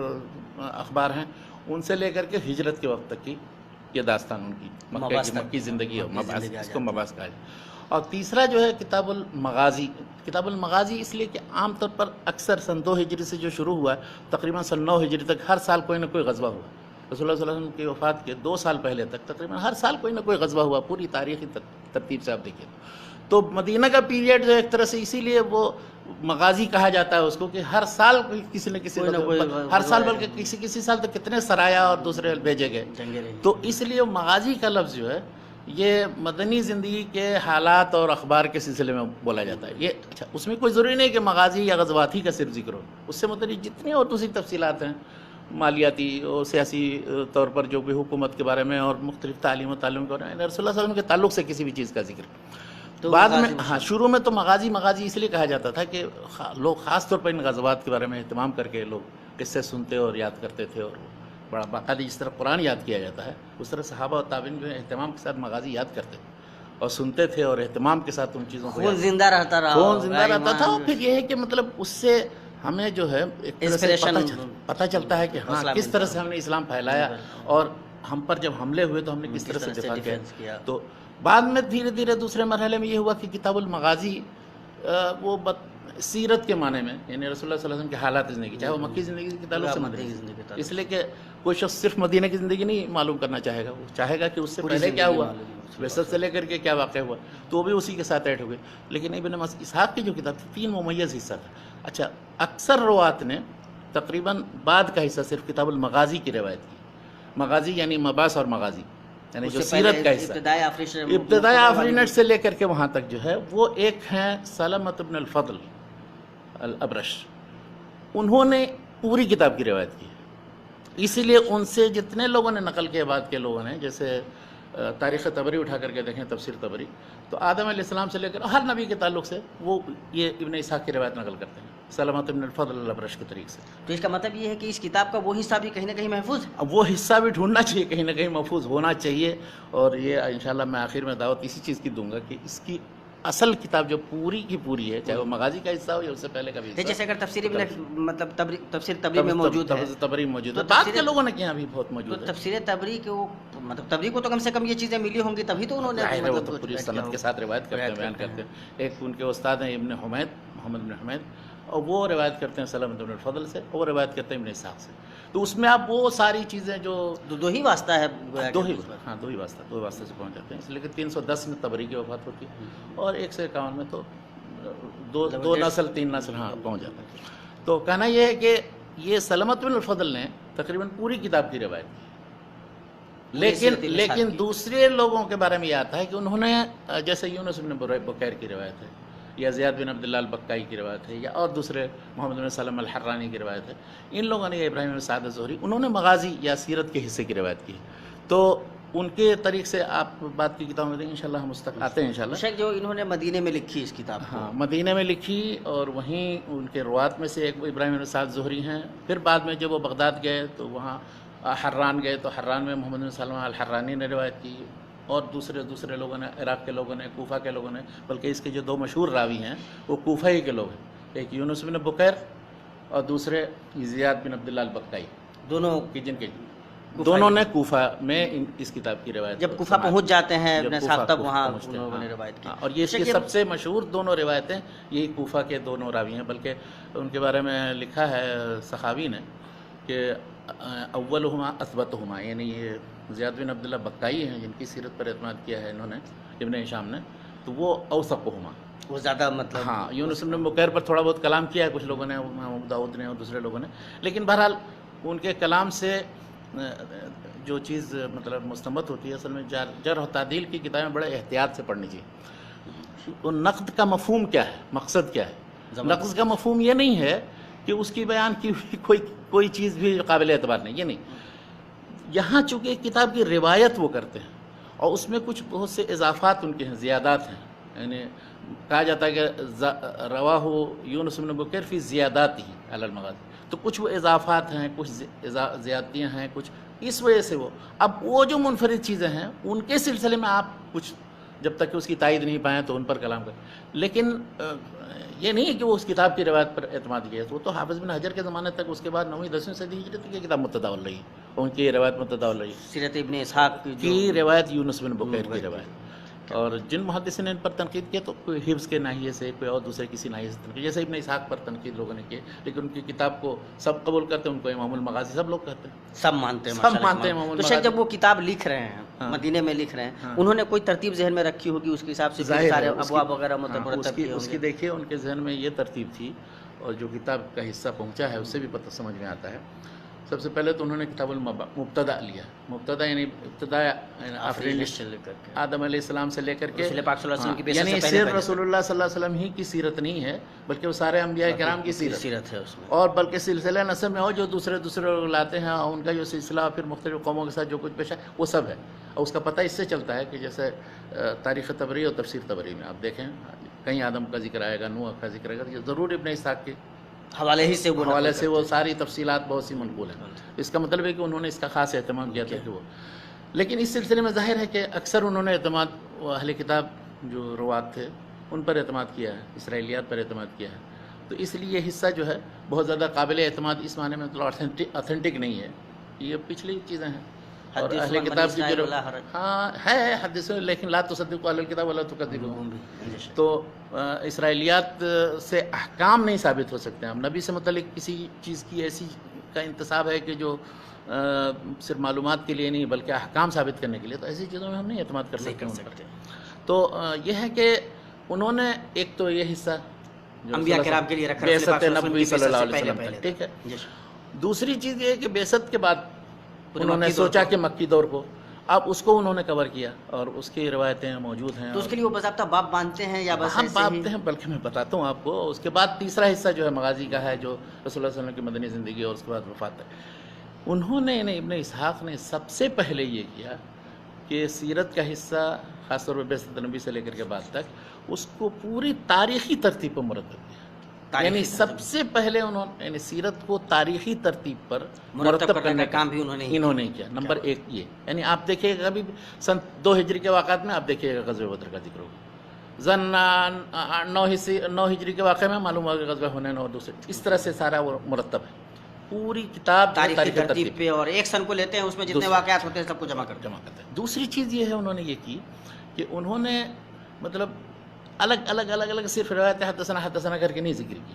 اخبار ہیں ان سے لے کر کے ہجرت کے وقت تک کی یہ داستان ان کی مکی زندگی ہے، مبعث، اس کو مبعث کہا جائے. اور تیسرا جو ہے کتاب المغازی. کتاب المغازی اس لیے کہ عام طور پر اکثر سن 2 ہجری سے جو شروع ہوا ہے تقریباً سن 9 ہجری تک ہر سال کوئی نہ کوئی غزوہ ہوا. رسول اللہ صلی اللہ علیہ وسلم کی وفات کے 2 سال پہلے تک تقریباً ہر سال کوئی نہ کوئی غزوہ ہوا، پوری تاریخی ترتیب سے آپ دیکھیے. تو مدینہ کا پیریڈ جو ایک طرح سے اسی لیے وہ مغازی کہا جاتا ہے اس کو کہ ہر سال کسی نہ کسی ہر سال بلکہ کسی سال تو کتنے سرایا اور دوسرے بھیجے گئے. تو اس لیے مغازی کا لفظ جو ہے یہ مدنی زندگی کے حالات اور اخبار کے سلسلے میں بولا جاتا ہے. یہ اچھا اس میں کوئی ضروری نہیں کہ مغازی یا غزوات ہی کا صرف ذکر ہو، اس سے متعلق جتنی اور دوسری تفصیلات ہیں مالیاتی اور سیاسی طور پر جو بھی حکومت کے بارے میں اور مختلف تعلیم و تعلم کے بارے میں رسول اللہ صلی اللہ علیہ وسلم کے تعلق سے کسی بھی چیز کا ذکر. تو بعد میں مغازی ہاں شروع میں تو مغازی اس لیے کہا جاتا تھا کہ لوگ خاص طور پر ان غزوات کے بارے میں اہتمام کر کے لوگ قصے سنتے اور یاد کرتے تھے، اور بڑا باقاعدہ جس طرح قرآن یاد کیا جاتا ہے اس طرح صحابہ و تابعین جو ہے اہتمام کے ساتھ مغازی یاد کرتے اور سنتے تھے اور اہتمام کے ساتھ ان چیزوں کو خون زندہ رہتا رہا، خون زندہ رہتا تھا. اور پھر یہ ہے کہ مطلب اس سے ہمیں جو ہے ایک طرح سے پتہ چلتا ہے کہ ہاں کس طرح سے ہم نے اسلام پھیلایا، اور ہم پر جب حملے ہوئے تو ہم نے کس طرح سے دفاع کیا. تو بعد میں دھیرے دھیرے دوسرے مرحلے میں یہ ہوا کہ کتاب المغازی وہ سیرت کے معنی میں، یعنی رسول اللہ صلی اللہ علیہ وسلم کے حالات زندگی، چاہے وہ مکی زندگی کے تعلق سے مدنی زندگی، اس لیے کہ کوئی شخص صرف مدینہ کی زندگی نہیں معلوم کرنا چاہے گا، وہ چاہے گا کہ اس سے پہلے کیا ہوا، ویسط سے لے کر کے کیا واقع ہوا، تو وہ بھی اسی کے ساتھ ایڈ ہو گئے. لیکن ابن اسحاق کی جو کتاب تھی 3 ممیز حصہ تھا. اچھا، اکثر روات نے تقریباً بعد کا حصہ صرف کتاب المغازی کی روایت کی. مغازی یعنی مباحث اور مغازی، یعنی جو سیرت کا حصہ ابتدائی آفرینٹ سے لے کر کے وہاں تک جو ہے وہ ایک ہیں سلمۃ بن الفضل الابرش. انہوں نے پوری کتاب کی روایت کی، اسی لیے ان سے جتنے لوگوں نے نقل کیا بعد کے لوگوں نے، جیسے تاریخ طبری اٹھا کر کے دیکھیں، تفسیر طبری، تو آدم علیہ السلام سے لے کر ہر نبی کے تعلق سے وہ یہ ابن اسحاق کی روایت نقل کرتے ہیں سلمۃ بن الفضل الابرش کے طریق سے. تو اس کا مطلب یہ ہے کہ اس کتاب کا وہ حصہ بھی کہیں نہ کہیں محفوظ ہے. اب وہ حصہ بھی ڈھونڈنا چاہیے، کہیں نہ کہیں محفوظ ہونا چاہیے. اور یہ انشاءاللہ میں آخر میں دعوت اسی چیز کی دوں گا کہ اس کی اصل کتاب جو پوری کی پوری ہے، چاہے وہ مغازی کا حصہ ہو یا اس سے پہلے کا بھی حصہ، جیسے اگر تفسیر تبری میں موجود ہے، تبری موجود ہے، بعد کے لوگوں نے کیا ابھی بہت موجود ہے. تفسیر تبری کے مطلب تبری کو تو کم سے کم یہ چیزیں ملی ہوں گی، تبھی تو انہوں نے وہ تو پوری سند کے ساتھ روایت کرتے ہیں، بیان کرتے ہیں. ایک ان کے استاد ہیں ابن حمید، محمد بن حمید، اور وہ روایت کرتے ہیں سلمۃ بن الفضل سے، اور وہ روایت کرتے ہیں ابن اسحاق سے. تو اس میں آپ وہ ساری چیزیں جو دو ہی واسطہ ہے، دو ہی واسطہ سے پہنچ جاتے ہیں. اس لیے کہ 310 میں تبری کی وفات ہوتی ہے، اور 151 میں تو دو نسل 3 نسل ہاں پہنچ جاتا ہے. تو کہنا یہ ہے کہ یہ سلمۃ بن الفضل نے تقریباً پوری کتاب کی روایت کی، لیکن دوسرے لوگوں کے بارے میں یہ آتا ہے کہ انہوں نے جیسے یونس بن بکیر کی روایت ہے، یا زیاد بن عبداللہ البکائی کی روایت ہے، یا اور دوسرے محمد بن سلم الحرانی کی روایت ہے، ان لوگوں نے، یا ابراہیم بن سعد الزہری، انہوں نے مغازی یا سیرت کے حصے کی روایت کی. تو ان کے طریق سے آپ بات کی کتابوں میں انشاءاللہ ہم اس تک آتے ہیں انشاءاللہ. شیخ جو انہوں نے مدینے میں لکھی اس کتاب کو، ہاں مدینہ میں لکھی، اور وہیں ان کے روات میں سے ایک ابراہیم بن سعد زہری ہیں. پھر بعد میں جب وہ بغداد گئے تو وہاں حران گئے، تو حران میں محمد بن سلمہ الحرانی نے روایت کی، اور دوسرے لوگوں نے، عراق کے لوگوں نے، کوفہ کے لوگوں نے، بلکہ اس کے جو 2 مشہور راوی ہیں وہ کوفہ ہی کے لوگ ہیں، ایک یونس بن بکیر اور دوسرے زیاد بن عبداللہ البکائی، دونوں نے کوفہ میں اس کتاب کی روایت. جب کوفہ پہنچ جاتے ہیں ابن صاحب تب وہاں انہوں نے روایت کی. اور یہ سب سے مشہور دونوں روایتیں یہی کوفہ کے دونوں راوی ہیں. بلکہ ان کے بارے میں لکھا ہے سخاوی نے کہ اولہما اثبتہما، یعنی یہ زیاد بن عبداللہ بکائی ہیں جن کی سیرت پر اعتماد کیا ہے انہوں نے، ابن ہشام نے، تو وہ اوثقہما، وہ زیادہ مطلب ہاں یونس بن بکیر پر تھوڑا بہت کلام کیا ہے کچھ لوگوں نے، ابو داؤد نے اور دوسرے لوگوں نے، لیکن بہرحال ان کے کلام سے جو چیز مطلب مستمت ہوتی ہے، اصل میں جرح و تعدیل کی کتابیں بڑے احتیاط سے پڑھنی چاہیے. وہ نقد کا مفہوم کیا ہے، مقصد کیا ہے؟ نقد کا مفہوم یہ نہیں ہے کہ اس کی بیان کی کوئی چیز بھی قابل اعتبار نہیں، یہ نہیں. یہاں چونکہ ایک کتاب کی روایت وہ کرتے ہیں، اور اس میں کچھ بہت سے اضافات ان کے ہیں، زیادات ہیں. یعنی کہا جاتا ہے کہ رواہ یونس بن بکیر فی زیادات ہی علی المغازی، تو کچھ وہ اضافات ہیں، کچھ زیادتیاں ہیں، کچھ اس وجہ سے اب وہ جو منفرد چیزیں ہیں ان کے سلسلے میں آپ کچھ جب تک کہ اس کی تائید نہیں پائیں تو ان پر کلام کریں. لیکن یہ نہیں ہے کہ وہ اس کتاب کی روایت پر اعتماد کیا، وہ تو حافظ بن حجر کے زمانے تک، اس کے بعد 9ویں 10ویں صدی ہجری تک یہ کتاب متداول رہی، ان کی روایت متداول رہی. سیرت ابن اسحاق کی روایت، یونس بن بکیر کی روایت. اور جن محدثین نے ان پر تنقید کیا تو کوئی حفظ کے ناحیے سے، کوئی اور دوسرے کسی ناحیے سے تنقید، جیسے ابن اسحاق پر تنقید لوگوں نے کی، لیکن ان کی کتاب کو سب قبول کرتے ہیں، ان کو امام المغازی سب لوگ کہتے ہیں، سب مانتے ہیں امام المغازی. تو شاید جب وہ کتاب لکھ رہے ہیں، مدینے میں لکھ رہے ہیں، انہوں نے کوئی ترتیب ذہن میں رکھی ہوگی، اس کے حساب سے سارے ابواب وغیرہ مرتب کیے ہوں گے. اس کی دیکھیے ان کے ذہن میں یہ ترتیب تھی، اور جو کتاب کا حصہ پہنچا ہے اس سے بھی پتہ سمجھ میں آتا ہے سب سے پہلے تو انہوں نے کتاب المبتدا لیا. مبتدا یعنی ابتدا آفرینش سے لے کر کے آدم علیہ السلام سے لے کر کے رسول پاک صلی اللہ علیہ وسلم کی بعثت یعنی سے پہلے صرف رسول اللہ صلی اللہ علیہ وسلم ہی کی سیرت نہیں ہے بلکہ وہ سارے انبیاء کرام کی سیرت ہے اس میں. اور بلکہ سلسلہ نسب میں ہو جو دوسرے لوگ لاتے ہیں اور ان کا جو سلسلہ پھر مختلف قوموں کے ساتھ جو کچھ پیش ہے وہ سب ہے. اور اس کا پتہ اس سے چلتا ہے کہ جیسے تاریخ طبری اور تفسیر طبری میں آپ دیکھیں کہیں آدم کا ذکر آئے گا، نوح کا ذکر آئے گا، یہ ضرور ابن اسحاق کے حوالے ہی سے وہ حوالے سے وہ ساری تفصیلات بہت سی منقول ہیں. اس کا مطلب ہے کہ انہوں نے اس کا خاص اہتمام کیا تھا کہ وہ، لیکن اس سلسلے میں ظاہر ہے کہ اکثر انہوں نے اعتماد اہل کتاب جو روات تھے ان پر اعتماد کیا ہے، اسرائیلیات پر اعتماد کیا ہے. تو اس لیے یہ حصہ جو ہے بہت زیادہ قابل اعتماد اس معنی میں مطلب اتھینٹک نہیں ہے، یہ پچھلی چیزیں ہیں. اور اہل کتاب کی جو ہاں ہے حدیث، لیکن لا تصدقوا اہل الکتاب ولا تکذبوہم. تو اسرائیلیات سے احکام نہیں ثابت ہو سکتے ہیں. ہم نبی سے متعلق کسی چیز کی ایسی کا انتصاب ہے کہ جو صرف معلومات کے لیے نہیں بلکہ احکام ثابت کرنے کے لیے، تو ایسی چیزوں میں ہم نہیں اعتماد کر سکتے. تو یہ ہے کہ انہوں نے ایک تو یہ حصہ انبیاء کرام کے لیے رکھا بعثت نبوی صلی اللہ علیہ وسلم کا، ٹھیک ہے. دوسری چیز یہ ہے کہ بعثت کے بعد انہوں نے سوچا کہ مکی دور کو اب اس کو انہوں نے کور کیا اور اس کی روایتیں موجود ہیں. تو اس کے لیے وہ باضابطہ باب باندھتے ہیں یا بس ہم باندھتے ہیں؟ بلکہ میں بتاتا ہوں آپ کو. اس کے بعد تیسرا حصہ جو ہے مغازی کا ہے، جو رسول اللہ صلی اللہ علیہ وسلم کی مدنی زندگی اور اس کے بعد وفات ہے. انہوں نے ابن اسحاق نے سب سے پہلے یہ کیا کہ سیرت کا حصہ خاص طور پہ بعثت نبی سے لے کر کے بعد تک اس کو پوری تاریخی ترتیب پر مرتب کیا. یعنی سب سے پہلے یعنی سیرت کو تاریخی ترتیب پر مرتب کرنے کا کام بھی انہوں نے کیا. نمبر ایک یہ، یعنی آپ دیکھیے گا ابھی سن 2 ہجری کے واقعات میں آپ دیکھیے گا غزوہ بدر کا ذکر ہوگا. زن 9 ہجری کے واقعے میں معلوم ہوگا غزوہ حنین اور دوسرے، اس طرح سے سارا وہ مرتب ہے. پوری کتاب تاریخی ترتیب پہ، اور ایک سن کو لیتے ہیں، اس میں جتنے واقعات ہوتے ہیں سب کو جمع کرتے ہیں. دوسری چیز یہ ہے انہوں نے یہ کی کہ انہوں نے مطلب الگ صرف روایت حدثنا کر کے نہیں ذکر کی،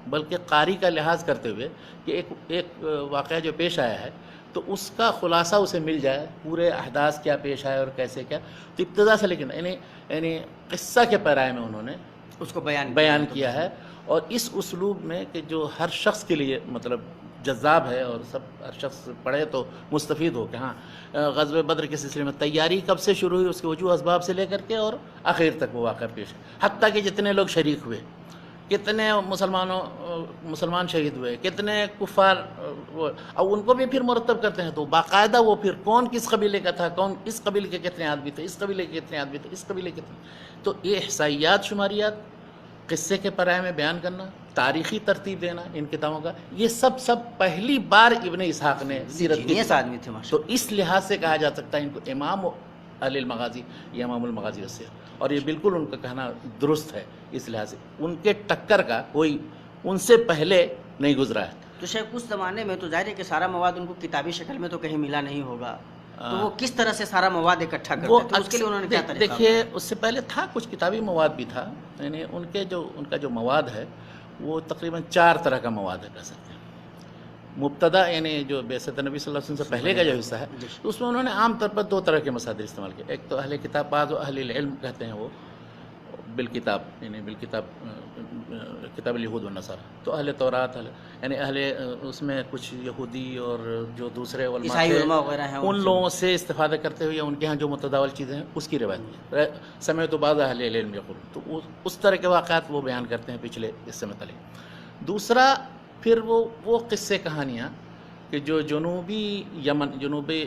بلکہ قاری کا لحاظ کرتے ہوئے کہ ایک واقعہ جو پیش آیا ہے تو اس کا خلاصہ اسے مل جائے، پورے احداث کیا پیش آئے اور کیسے کیا. تو ابتدا سے لیکن یعنی قصہ کے پیرائے میں انہوں نے اس کو بیان کیا ہے. اور اس اسلوب میں کہ جو ہر شخص کے لیے مطلب جذاب ہے اور ہر شخص پڑھے تو مستفید ہو کہ ہاں غزوہ بدر کے سلسلے میں تیاری کب سے شروع ہوئی، اس کے وجوہ اسباب سے لے کر کے اور آخر تک وہ واقعہ پیش ہے. حتیٰ کہ جتنے لوگ شریک ہوئے، کتنے مسلمان شہید ہوئے، کتنے کفار، اور ان کو بھی پھر مرتب کرتے ہیں. تو باقاعدہ وہ پھر کون کس قبیلے کا تھا، کون اس قبیلے کے کتنے آدمی تھے، اس قبیلے کے کتنے آدمی تھے، اس قبیلے کے کتنے. تو یہ احصائیات، شماریات، قصے کے پیرائے میں بیان کرنا، تاریخی ترتیب دینا ان کتابوں کا، یہ سب پہلی بار ابن اسحاق نے سیرت کی آدمی تھے. تو اس لحاظ سے کہا جا سکتا ہے ان کو امام اہل المغازی یا امام المغازی والسیر. اور یہ بالکل ان کا کہنا درست ہے. اس لحاظ سے ان کے ٹکر کا کوئی ان سے پہلے نہیں گزرا ہے. تو شیخ اس زمانے میں تو ظاہر ہے کہ سارا مواد ان کو کتابی شکل میں تو کہیں ملا نہیں ہوگا، تو وہ کس طرح سے سارا مواد اکٹھا کرتے تھے؟ اس کے لیے انہوں نے کیا طریقہ؟ دیکھیے اس سے پہلے تھا کچھ کتابی مواد بھی تھا. یعنی ان کا جو مواد ہے وہ تقریباً 4 طرح کا مواد ہے کہہ سکتے ہیں. مبتدا یعنی جو بعثت نبی صلی اللہ علیہ وسلم سے پہلے کا جو حصہ ہے تو اس میں انہوں نے عام طور پر 2 طرح کے مصادر استعمال کیے. ایک تو اہل کتاب، بعض اہل العلم کہتے ہیں وہ بالکتاب، یعنی بالکتاب کتاب الیہود والنصارہ، تو اہل تورات یعنی اہل اس میں کچھ یہودی اور جو دوسرے علماء وغیرہ ہیں ان لوگوں سے استفادہ کرتے ہوئے ان کے ہاں جو متداول چیزیں ہیں اس کی روایت سمیت بعض اہل علم یقول، تو اس طرح کے واقعات وہ بیان کرتے ہیں پچھلے اس سے متعلق. دوسرا پھر وہ قصے کہانیاں کہ جو جنوبی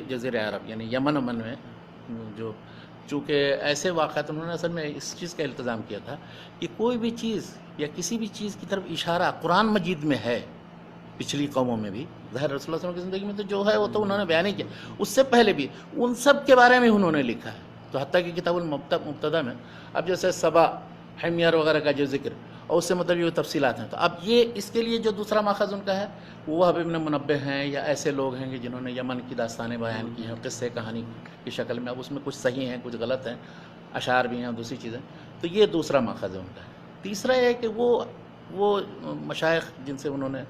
جزیرہ عرب یعنی یمن امن میں جو، چونکہ ایسے واقعات انہوں نے اصل میں اس چیز کا التزام کیا تھا کہ کوئی بھی چیز یا کسی بھی چیز کی طرف اشارہ قرآن مجید میں ہے، پچھلی قوموں میں بھی ظاہر رسول اللہ صلی اللہ علیہ وسلم کی زندگی میں تو جو ہے وہ تو انہوں نے بیان ہی کیا، اس سے پہلے بھی ان سب کے بارے میں انہوں نے لکھا ہے. تو حتیٰ کہ کتاب المبتدا میں اب جیسے سبا، حمیر وغیرہ کا جو ذکر اور اس سے مطلب یہ تفصیلات ہیں، تو اب یہ اس کے لیے جو دوسرا ماخذ ان کا ہے وہ وہب ابن منبہ ہیں یا ایسے لوگ ہیں کہ جنہوں نے یمن کی داستانیں بیان کی ہیں قصے کہانی کی شکل میں. اب اس میں کچھ صحیح ہیں، کچھ غلط ہیں، اشعار بھی ہیں اور دوسری چیزیں. تو یہ دوسرا ماخذ ہے ان کا. تیسرا یہ ہے کہ وہ مشائخ جن سے انہوں نے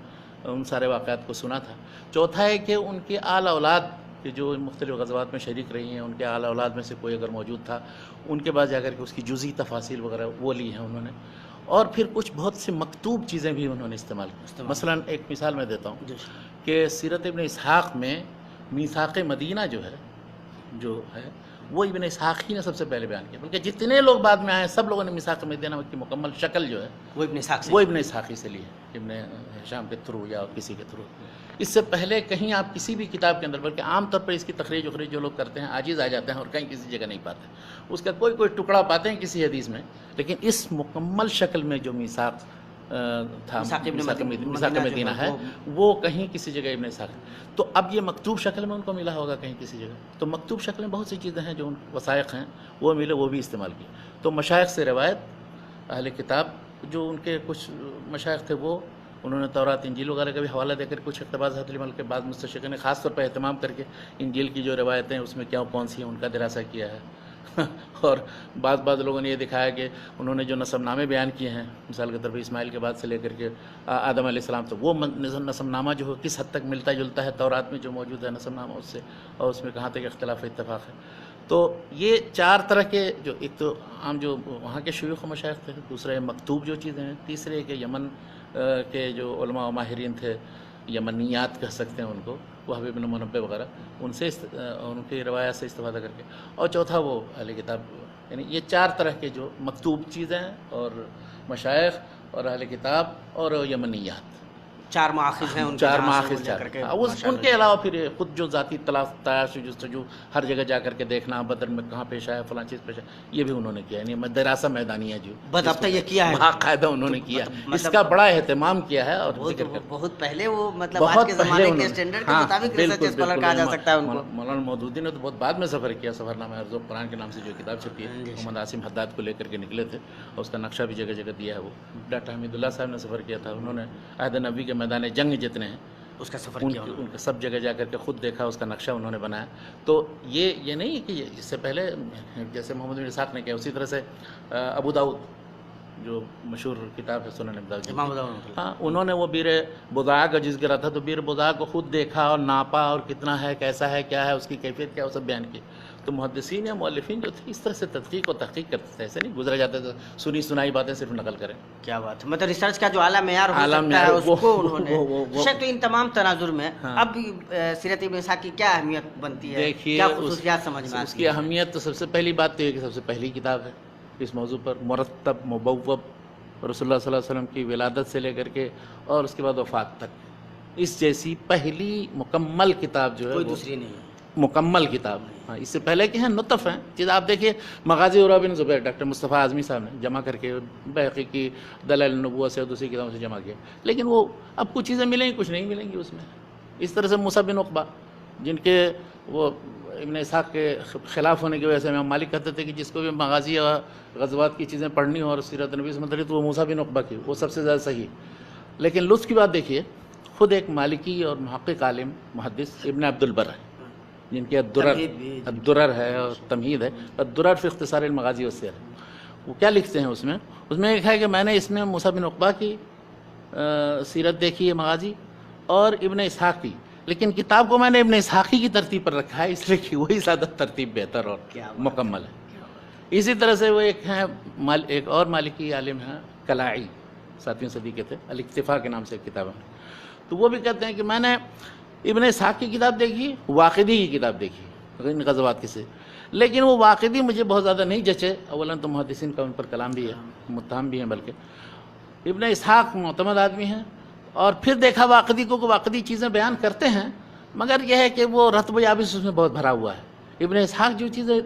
ان سارے واقعات کو سنا تھا. چوتھا ہے کہ ان کے آل اولاد کہ جو مختلف غزوات میں شریک رہی ہیں، ان کے آل اولاد میں سے کوئی اگر موجود تھا ان کے بعد جا کر کے اس کی جزئی تفاصیل وغیرہ وہ لی ہیں انہوں نے. اور پھر کچھ بہت سی مکتوب چیزیں بھی انہوں نے استعمال کی. مثلا ایک مثال میں دیتا ہوں کہ سیرت ابن اسحاق میں میثاق مدینہ جو ہے وہ ابن اسحاق ہی نے سب سے پہلے بیان کیا، بلکہ جتنے لوگ بعد میں آئے سب لوگوں نے میثاق مدینہ کی مکمل شکل جو ہے وہ ابن اسحاق سے وہ ابن اسحاق ہی سے لی ہے، ابن ہشام کے تھرو یا کسی کے تھرو. اس سے پہلے کہیں آپ کسی بھی کتاب کے اندر، بلکہ عام طور پر اس کی تخریج وخریج جو لوگ کرتے ہیں عاجز آ جاتے ہیں اور کہیں کسی جگہ نہیں پاتے، اس کا کوئی ٹکڑا پاتے ہیں کسی حدیث میں، لیکن اس مکمل شکل میں جو میثاق تھا میثاق مدینہ ہے وہ کہیں کسی جگہ ابن اسحاق. تو اب یہ مکتوب شکل میں ان کو ملا ہوگا کہیں کسی جگہ، تو مکتوب شکل میں بہت سی چیزیں ہیں جو ان وثائق ہیں وہ ملے، وہ بھی استعمال کی. تو مشائخ سے روایت، اہل کتاب جو ان کے کچھ مشائخ تھے وہ انہوں نے تورات انجیل وغیرہ کا بھی حوالہ دے کر کچھ اقتباس حضرت علی ملک کے بعد مستشرقین نے خاص طور پر اہتمام کر کے انجیل کی جو روایتیں اس میں کون سی ہیں ان کا دراسہ کیا ہے. اور بعض لوگوں نے یہ دکھایا کہ انہوں نے جو نسب نامے بیان کیے ہیں، مثال کے طور پر اسماعیل کے بعد سے لے کر کے آدم علیہ السلام تک، وہ نسب نامہ جو ہے کس حد تک ملتا جلتا ہے تورات میں جو موجود ہے نسب نامہ اس سے، اور اس میں کہاں تک اختلاف اتفاق ہے. تو یہ چار طرح کے جو، ایک تو عام جو وہاں کے شیوخ و مشائخ تھے، دوسرے مکتوب جو چیزیں ہیں، تیسرے کہ یمن کے جو علماء و ماہرین تھے، یمنیات کہہ سکتے ہیں ان کو، وہب بن منبہ وغیرہ، ان سے ان کی روایات سے استفادہ کر کے، اور چوتھا وہ اہل کتاب. یعنی یہ چار طرح کے جو مکتوب چیزیں ہیں، اور مشائخ اور اہل کتاب اور یمنیات، چار مآخذ ہیں ان کے، چار جہاں سے وہ مآخذ لے چار کر کے ان کے علاوہ پھر خود جو ذاتی تلاش جستجو، ہر جگہ جا کر کے دیکھنا بدر میں کہاں پیش آیا، فلاں چیز پیش آیا، یہ بھی انہوں نے کیا. یعنی دراسہ میدانیہ جو باضابطہ یہ کیا ہے، باقاعدہ انہوں نے کیا، اس کا بڑا اہتمام کیا ہے. اور ذکر کر بہت پہلے وہ مطلب آج کے زمانے کے اسٹینڈرڈ کے مطابق ریسرچ اسکالر کہا جا سکتا ہے ان کو. مولانا مودودی نے تو بہت بعد میں سفر کیا، سفرنامہ ارض قرآن کے نام سے جو کتاب چھپی ہے، محمد عاصم حداد کو لے کر کے نکلے تھے، اور اس کا نقشہ بھی جگہ جگہ دیا ہے. وہ ڈاکٹر حمید اللہ صاحب نے سفر کیا تھا، انہوں نے عہد نبوی کے میدان جنگ جتنے ہیں اس کا سفر ان کیا کے سب جگہ جا کر کے خود دیکھا، اس کا نقشہ انہوں نے بنایا. تو یہ نہیں کہ اس سے پہلے جیسے محمد بن اسحاق نے کیا، اسی طرح سے ابو داؤد جو مشہور کتاب ہے سنن ابو داؤد، امام ابو داؤد، ہاں انہوں نے وہ بیر بضاع کا جز گرا تھا، تو بیر بضاع کو خود دیکھا اور ناپا، اور کتنا ہے، کیسا ہے، کیا ہے، اس کی کیفیت کیا، وہ سب بیان کی. تو محدثین یا مؤلفین جو تھے اس طرح سے تحقیق و تحقیق کرتے تھے، ایسے نہیں گزرا جاتے تھے سنی سنائی باتیں صرف نقل کریں. کیا بات ہے، مطلب ریسرچ کا جو اعلیٰ معیار ہو اعلیٰ سکتا معیار ہے اس کو انہوں نے وہ تو ان تمام تناظر میں ہاں. اب سیرت ابن اسحاق کی کیا اہمیت بنتی ہے، دیکھیے کیا خصوصیات سمجھ میں اس آتی کی ہیں؟ اہمیت تو سب سے پہلی بات تو یہ کہ سب سے پہلی کتاب ہے اس موضوع پر، مرتب مبوب، رسول اللہ صلی اللہ علیہ وسلم کی ولادت سے لے کر کے اور اس کے بعد وفات تک، اس جیسی پہلی مکمل کتاب جو ہے کوئی وہ دوسری نہیں ہے. مکمل کتاب. ہاں اس سے پہلے کے ہیں نطف ہیں چیز، آپ دیکھیے مغازی عروہ بن زبیر ڈاکٹر مصطفیٰ اعظمی صاحب نے جمع کر کے بیہقی کی دلائل النبوہ سے اور دوسری کتابوں سے جمع کیا، لیکن وہ اب کچھ چیزیں ملیں گی، کچھ نہیں ملیں گی اس میں. اس طرح سے موسیٰ بن عقبہ، جن کے وہ ابن اسحاق کے خلاف ہونے کی وجہ سے امام مالک کہتے تھے کہ جس کو بھی مغازی اور غزوات کی چیزیں پڑھنی ہو اور سیرت نبی سے متعلق تو وہ موسیٰ بن عقبہ کی، وہ سب سے زیادہ صحیح. لیکن لطف کی بات دیکھیے، خود ایک مالکی اور محقق عالم محدث ابن عبد البر ہے، جن کے الدرر ہے اور تمہید ہے، الدرر فی اختصار المغازی والسیر. وہ کیا لکھتے ہیں اس میں لکھا ہے کہ میں نے اس میں موسیٰ بن عقبہ کی سیرت دیکھی ہے مغازی اور ابن اسحاق کی، لیکن کتاب کو میں نے ابن اسحاقی کی ترتیب پر رکھا ہے، اس لیے کہ وہی زیادہ ترتیب بہتر اور مکمل ہے. اسی طرح سے وہ ایک اور مالکی عالم ہیں کلاعی، 7ویں صدی کے تھے، الاکتفاء کے نام سے ایک کتاب ہے. تو وہ بھی کہتے ہیں کہ میں نے ابن اسحاق کی کتاب دیکھی، واقدی کی کتاب دیکھی ان غزوات کی سے، لیکن وہ واقدی مجھے بہت زیادہ نہیں جچے. اولاً تو محدثین کا ان پر کلام بھی ہے، متہم بھی ہیں، بلکہ ابن اسحاق معتمد آدمی ہیں. اور پھر دیکھا واقدی کو کہ واقدی چیزیں بیان کرتے ہیں، مگر یہ ہے کہ وہ رتب و یابس اس میں بہت بھرا ہوا ہے. ابن اسحاق جو چیزیں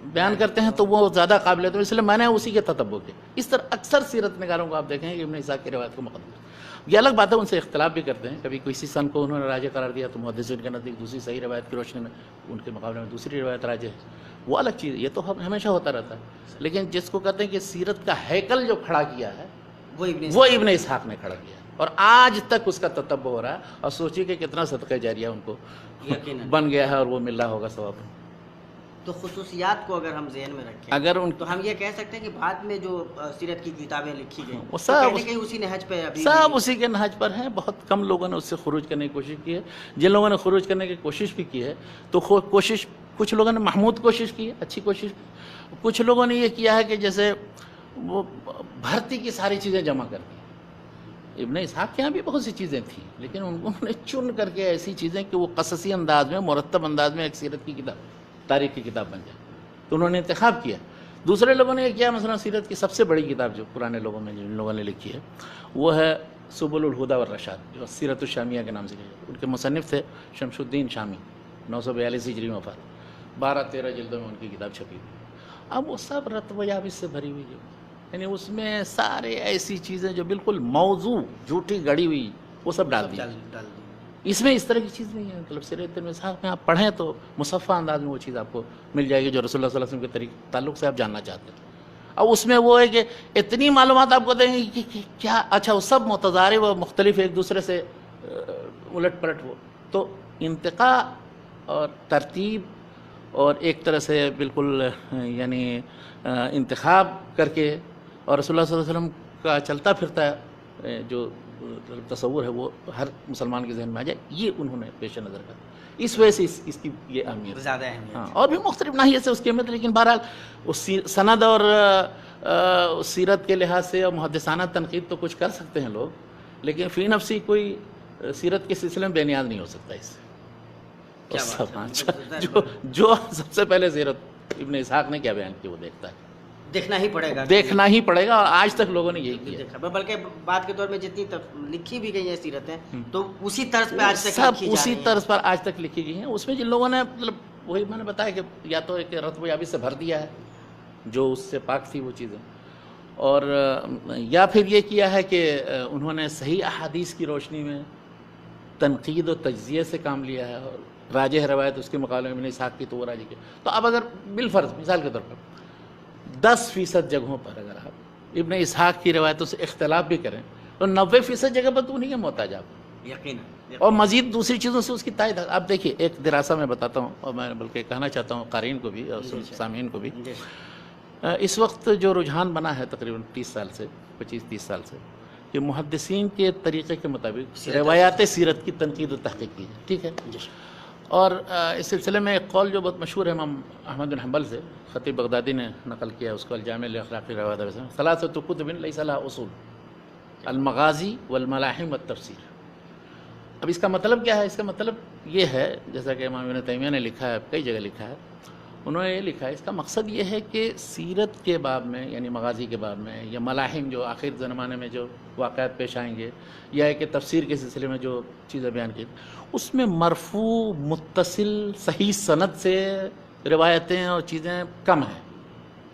بیان کرتے ہیں تو وہ زیادہ قابل ہے، تو اس لیے میں نے اسی کے تتبع کے. اس طرح اکثر سیرت نگاروں کو آپ دیکھیں کہ ابن اسحاق کی روایت کو مقدم. یہ الگ بات ہے، ان سے اختلاف بھی کرتے ہیں، کبھی کسی سن کو انہوں نے راجح قرار دیا تو محدثین کے نزدیک دوسری صحیح روایت کی روشنی میں ان کے مقابلے میں دوسری روایت راجح ہے، وہ الگ چیز. یہ تو ہمیشہ ہوتا رہتا ہے. لیکن جس کو کہتے ہیں کہ سیرت کا ہیکل جو کھڑا کیا ہے وہ ابن اسحاق نے کھڑا کیا، اور آج تک اس کا تتبع ہو رہا ہے. اور سوچیے کہ کتنا صدقہ جاریہ ان کو بن گیا ہے اور وہ مل رہا ہوگا ثواب. تو خصوصیات کو اگر ہم ذہن میں رکھیں اگر ان تو ہم یہ کہہ سکتے ہیں کہ بعد میں جو سیرت کی کتابیں لکھی گئیں وہ سب کہیں اسی نہج پہ ابھی سب اسی کے نہج پر ہیں. بہت کم لوگوں نے اس سے خروج کرنے کی کوشش کی ہے. جن لوگوں نے خروج کرنے کی کوشش بھی کی ہے تو کوشش کچھ لوگوں نے محمود کوشش کی ہے، اچھی کوشش. کچھ لوگوں نے یہ کیا ہے کہ جیسے وہ بھرتی کی ساری چیزیں جمع کر دی. ابن اسحاق کے یہاں بھی بہت سی چیزیں تھیں لیکن انہوں نے چن کر کے ایسی چیزیں کہ وہ قصصی انداز میں مرتب انداز میں ایک سیرت کی کتاب تاریخ کی کتاب بن جائے تو انہوں نے انتخاب کیا. دوسرے لوگوں نے یہ کیا مثلا سیرت کی سب سے بڑی کتاب جو پرانے لوگوں میں جن لوگوں نے لکھی ہے وہ ہے سبل الہدی والرشاد جو سیرت الشامیہ کے نام سے لکھی ہے. ان کے مصنف تھے شمس الدین شامی 942 ہجری میں وفات. 12-13 جلدوں میں ان کی کتاب چھپی ہوئی. اب وہ سب رتب و یابس سے بھری ہوئی ہے یعنی اس میں سارے ایسی چیزیں جو بالکل موضوع جھوٹی گڑی ہوئی وہ سب ڈال دی. اس میں اس طرح کی چیز نہیں ہے. مطلب سیرت ابن اسحاق میں آپ پڑھیں تو مصفح انداز میں وہ چیز آپ کو مل جائے گی جو رسول اللہ صلی اللہ علیہ وسلم کے تعلق سے آپ جاننا چاہتے ہیں. اب اس میں وہ ہے کہ اتنی معلومات آپ کو دیں گے کہ کیا اچھا وہ سب متضارب و مختلف ایک دوسرے سے الٹ پلٹ ہو. تو انتقاء اور ترتیب اور ایک طرح سے بالکل یعنی انتخاب کر کے اور رسول اللہ صلی اللہ علیہ وسلم کا چلتا پھرتا جو تصور ہے وہ ہر مسلمان کے ذہن میں آ جائے یہ انہوں نے پیش نظر کر. اس وجہ سے اس کی یہ اہمیت زیادہ اہمیت. ہاں اور بھی مختلف ناحیے سے اس کی اہمیت لیکن بہرحال اس سند اور سیرت کے لحاظ سے اور محدثانہ تنقید تو کچھ کر سکتے ہیں لوگ لیکن فی نفسی کوئی سیرت کے سلسلے میں بے نیاز نہیں ہو سکتا اس سے. جو سب سے پہلے سیرت ابن اسحاق نے کیا بیان کیا وہ دیکھتا ہے دیکھنا ہی پڑے گا اور آج تک لوگوں نے یہی کیا. بلکہ بعد کے دور میں جتنی لکھی بھی گئی ہیں سیرتیں تو اسی طرز پہ آج تک سب اسی طرز پر آج تک لکھی گئی ہیں. اس میں جن لوگوں نے مطلب وہی میں نے بتایا کہ یا تو ایک رتب و یابس سے بھر دیا ہے جو اس سے پاک تھی وہ چیزیں اور یا پھر یہ کیا ہے کہ انہوں نے صحیح احادیث کی روشنی میں تنقید و تجزیے سے کام لیا ہے اور راجح روایت اس کے مقابلے میں ابن اسحاق کی تو وہ راجح کی. تو اب اگر بالفرض مثال کے طور پر 10% جگہوں پر اگر آپ ابن اسحاق کی روایتوں سے اختلاف بھی کریں تو 90% جگہ پر تو انہیں کے محتاج آپ یقینا اور مزید دوسری چیزوں سے اس کی تائید. آپ دیکھیے ایک دراسہ میں بتاتا ہوں اور میں بلکہ کہنا چاہتا ہوں قارئین کو بھی اور سامعین کو بھی. اس وقت جو رجحان بنا ہے تقریباً 30 سال سے 25-30 سال سے کہ محدثین کے طریقے کے مطابق روایات سیرت کی تنقید و تحقیق کی ہے. ٹھیک ہے. اور اس سلسلے میں ایک قول جو بہت مشہور ہے امام احمد بن حنبل سے خطیب بغدادی نے نقل کیا اس کو الجامع لاخلاق روایات میں ثلاثۃ کتب لیس لها اصول المغازی والملاحم والتفسیر. اب اس کا مطلب کیا ہے؟ اس کا مطلب یہ ہے جیسا کہ امام ابن تیمیہ نے لکھا ہے کئی جگہ لکھا ہے انہوں نے یہ لکھا ہے اس کا مقصد یہ ہے کہ سیرت کے باب میں یعنی مغازی کے باب میں یا ملاحم جو آخر زمانے میں جو واقعات پیش آئیں گے یا کہ تفسیر کے سلسلے میں جو چیزیں بیان کی اس میں مرفوع متصل صحیح سند سے روایتیں اور چیزیں کم ہیں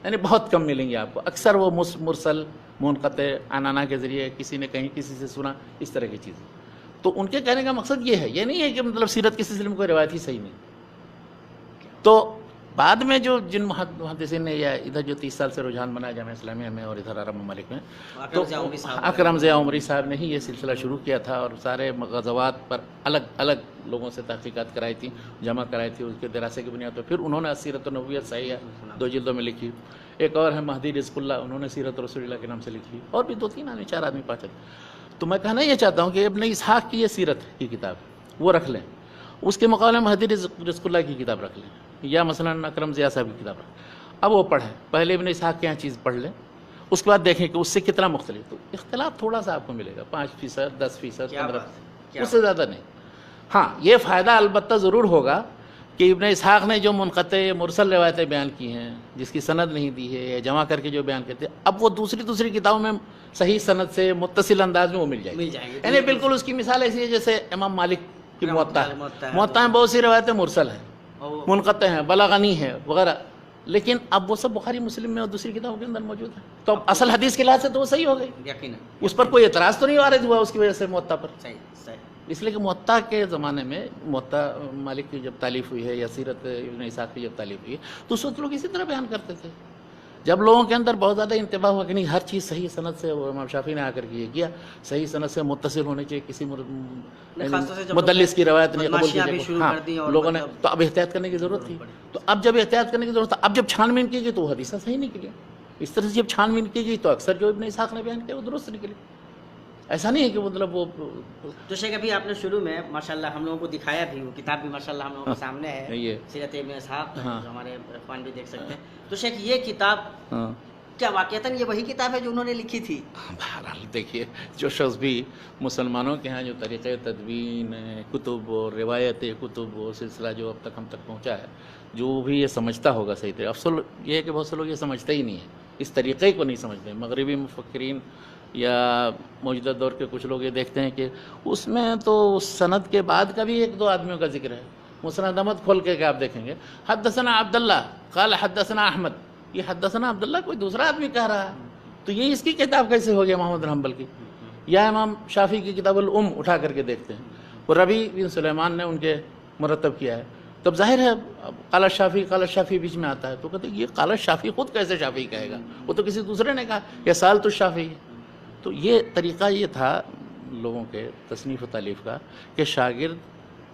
یعنی بہت کم ملیں گی آپ کو. اکثر وہ مرسل منقطع عنعنہ کے ذریعے کسی نے کہیں کسی سے سنا اس طرح کی چیزیں. تو ان کے کہنے کا مقصد یہ ہے یہ نہیں ہے کہ مطلب سیرت کے سلسلے میں کوئی روایت ہی صحیح نہیں. تو بعد میں جو جن محدثین نے یا ادھر جو 30 سال سے رجحان بنا جامعہ اسلامیہ میں اور ادھر عرب ممالک میں تو اکرم ضیاء عمری صاحب نے ہی یہ سلسلہ شروع کیا تھا اور سارے غزوات پر الگ الگ لوگوں سے تحقیقات کرائی تھی جمع کرائی تھی اس کے دراسے کی بنیاد پر. پھر انہوں نے سیرت النبویہ صحیحہ 2 جلدوں میں لکھی. ایک اور ہے مہدی رزق اللہ انہوں نے سیرت رسول اللہ کے نام سے لکھی اور بھی 2-3 آدمی 4 آدمی 5 آدمی. تو میں کہنا یہ چاہتا ہوں کہ ابن اسحاق کی یہ سیرت کی کتاب وہ رکھ لیں اس کے مقابلے میں مہدی رزق اللہ کی کتاب رکھ لیں یا مثلا اکرم ضیاء صاحب کی کتاب رکھ لیں. اب وہ پڑھیں پہلے ابن اسحاق کے یہاں چیز پڑھ لیں اس کے بعد دیکھیں کہ اس سے کتنا مختلف. تو اختلاف تھوڑا سا آپ کو ملے گا 5%, 10%, 15%, اس سے زیادہ نہیں. ہاں یہ فائدہ البتہ ضرور ہوگا کہ ابن اسحاق نے جو منقطع مرسل روایتیں بیان کی ہیں جس کی سند نہیں دی ہے یا جمع کر کے جو بیان کرتے ہیں اب وہ دوسری کتابوں میں صحیح سند سے متصل انداز میں وہ مل جائے گی. یعنی بالکل اس کی مثال ایسی ہے جیسے امام مالک کی موطا میں بہت سی روایتیں مرسل ہیں منقطع ہیں بلاغنی ہیں وغیرہ لیکن اب وہ سب بخاری مسلم میں اور دوسری کتابوں کے اندر موجود ہیں. تو اب اصل حدیث کے لحاظ سے تو وہ صحیح ہو گئی یقینا. اس پر کوئی اعتراض تو نہیں وارد ہوا اس کی وجہ سے موطا پر. صحیح. اس لیے کہ موطا کے زمانے میں موطا مالک کی جب تالیف ہوئی ہے یا سیرت ابن اسحاق کی جب تالیف ہوئی ہے تو اس وقت لوگ اسی طرح بیان کرتے تھے. جب لوگوں کے اندر بہت زیادہ انتباہ ہوا کہ نہیں ہر چیز صحیح سند سے وہ امام شافعی نے آ کر کے یہ کیا صحیح سند سے متصل ہونے چاہیے کسی مدلس کی روایت نہیں قبول کی. ہاں لوگوں نے تو اب احتیاط کرنے کی ضرورت تھی. تو اب جب احتیاط کرنے کی ضرورت تھی اب جب چھان بین کی گئی تو وہ حدیثیں صحیح نکلی. اس طرح سے جب چھان بین کی گئی تو اکثر جو ابن اسحاق نے بیان کیا وہ درست نکلی. ایسا نہیں ہے کہ مطلب وہ تو شیخ ابھی آپ نے شروع میں ماشاءاللہ ہم لوگوں کو دکھایا بھی وہ کتاب بھی ماشاءاللہ ہم لوگوں کے سامنے ہے سیرت ابن اسحاق ہمارے اخوان بھی دیکھ سکتے ہیں. تو شیخ یہ کتاب کیا واقعتاً یہ وہی کتاب ہے جو انہوں نے لکھی تھی؟ بہرحال دیکھیے، جو شخص بھی مسلمانوں کے ہاں جو طریقۂ تدوین کتب اور روایت کتب و سلسلہ جو اب تک ہم تک پہنچا ہے، جو بھی یہ سمجھتا ہوگا صحیح طرح، افسر یہ ہے کہ بہت سے لوگ یہ سمجھتے ہی نہیں ہیں، اس طریقے کو نہیں سمجھتے. مغربی مفکرین یا موجودہ دور کے کچھ لوگ یہ دیکھتے ہیں کہ اس میں تو سند کے بعد کا بھی ایک دو آدمیوں کا ذکر ہے. مسند احمد کھول کے آپ دیکھیں گے، حدثنا عبداللہ قال حدثنا احمد، یہ حدثنا عبداللہ کوئی دوسرا آدمی کہہ رہا ہے، تو یہ اس کی کتاب کیسے ہو گیا محمد بن حنبل کی؟ یا امام شافعی کی کتاب الام اٹھا کر کے دیکھتے ہیں، اور ربیع بن سلیمان نے ان کے مرتب کیا ہے، تب ظاہر ہے قال الشافعی بیچ میں آتا ہے، تو کہتے ہیں یہ قال الشافعی خود کیسے شافعی کہے گا، وہ تو کسی دوسرے نے کہا، یا سالت الشافعی. تو یہ طریقہ یہ تھا لوگوں کے تصنیف و تالیف کا کہ شاگرد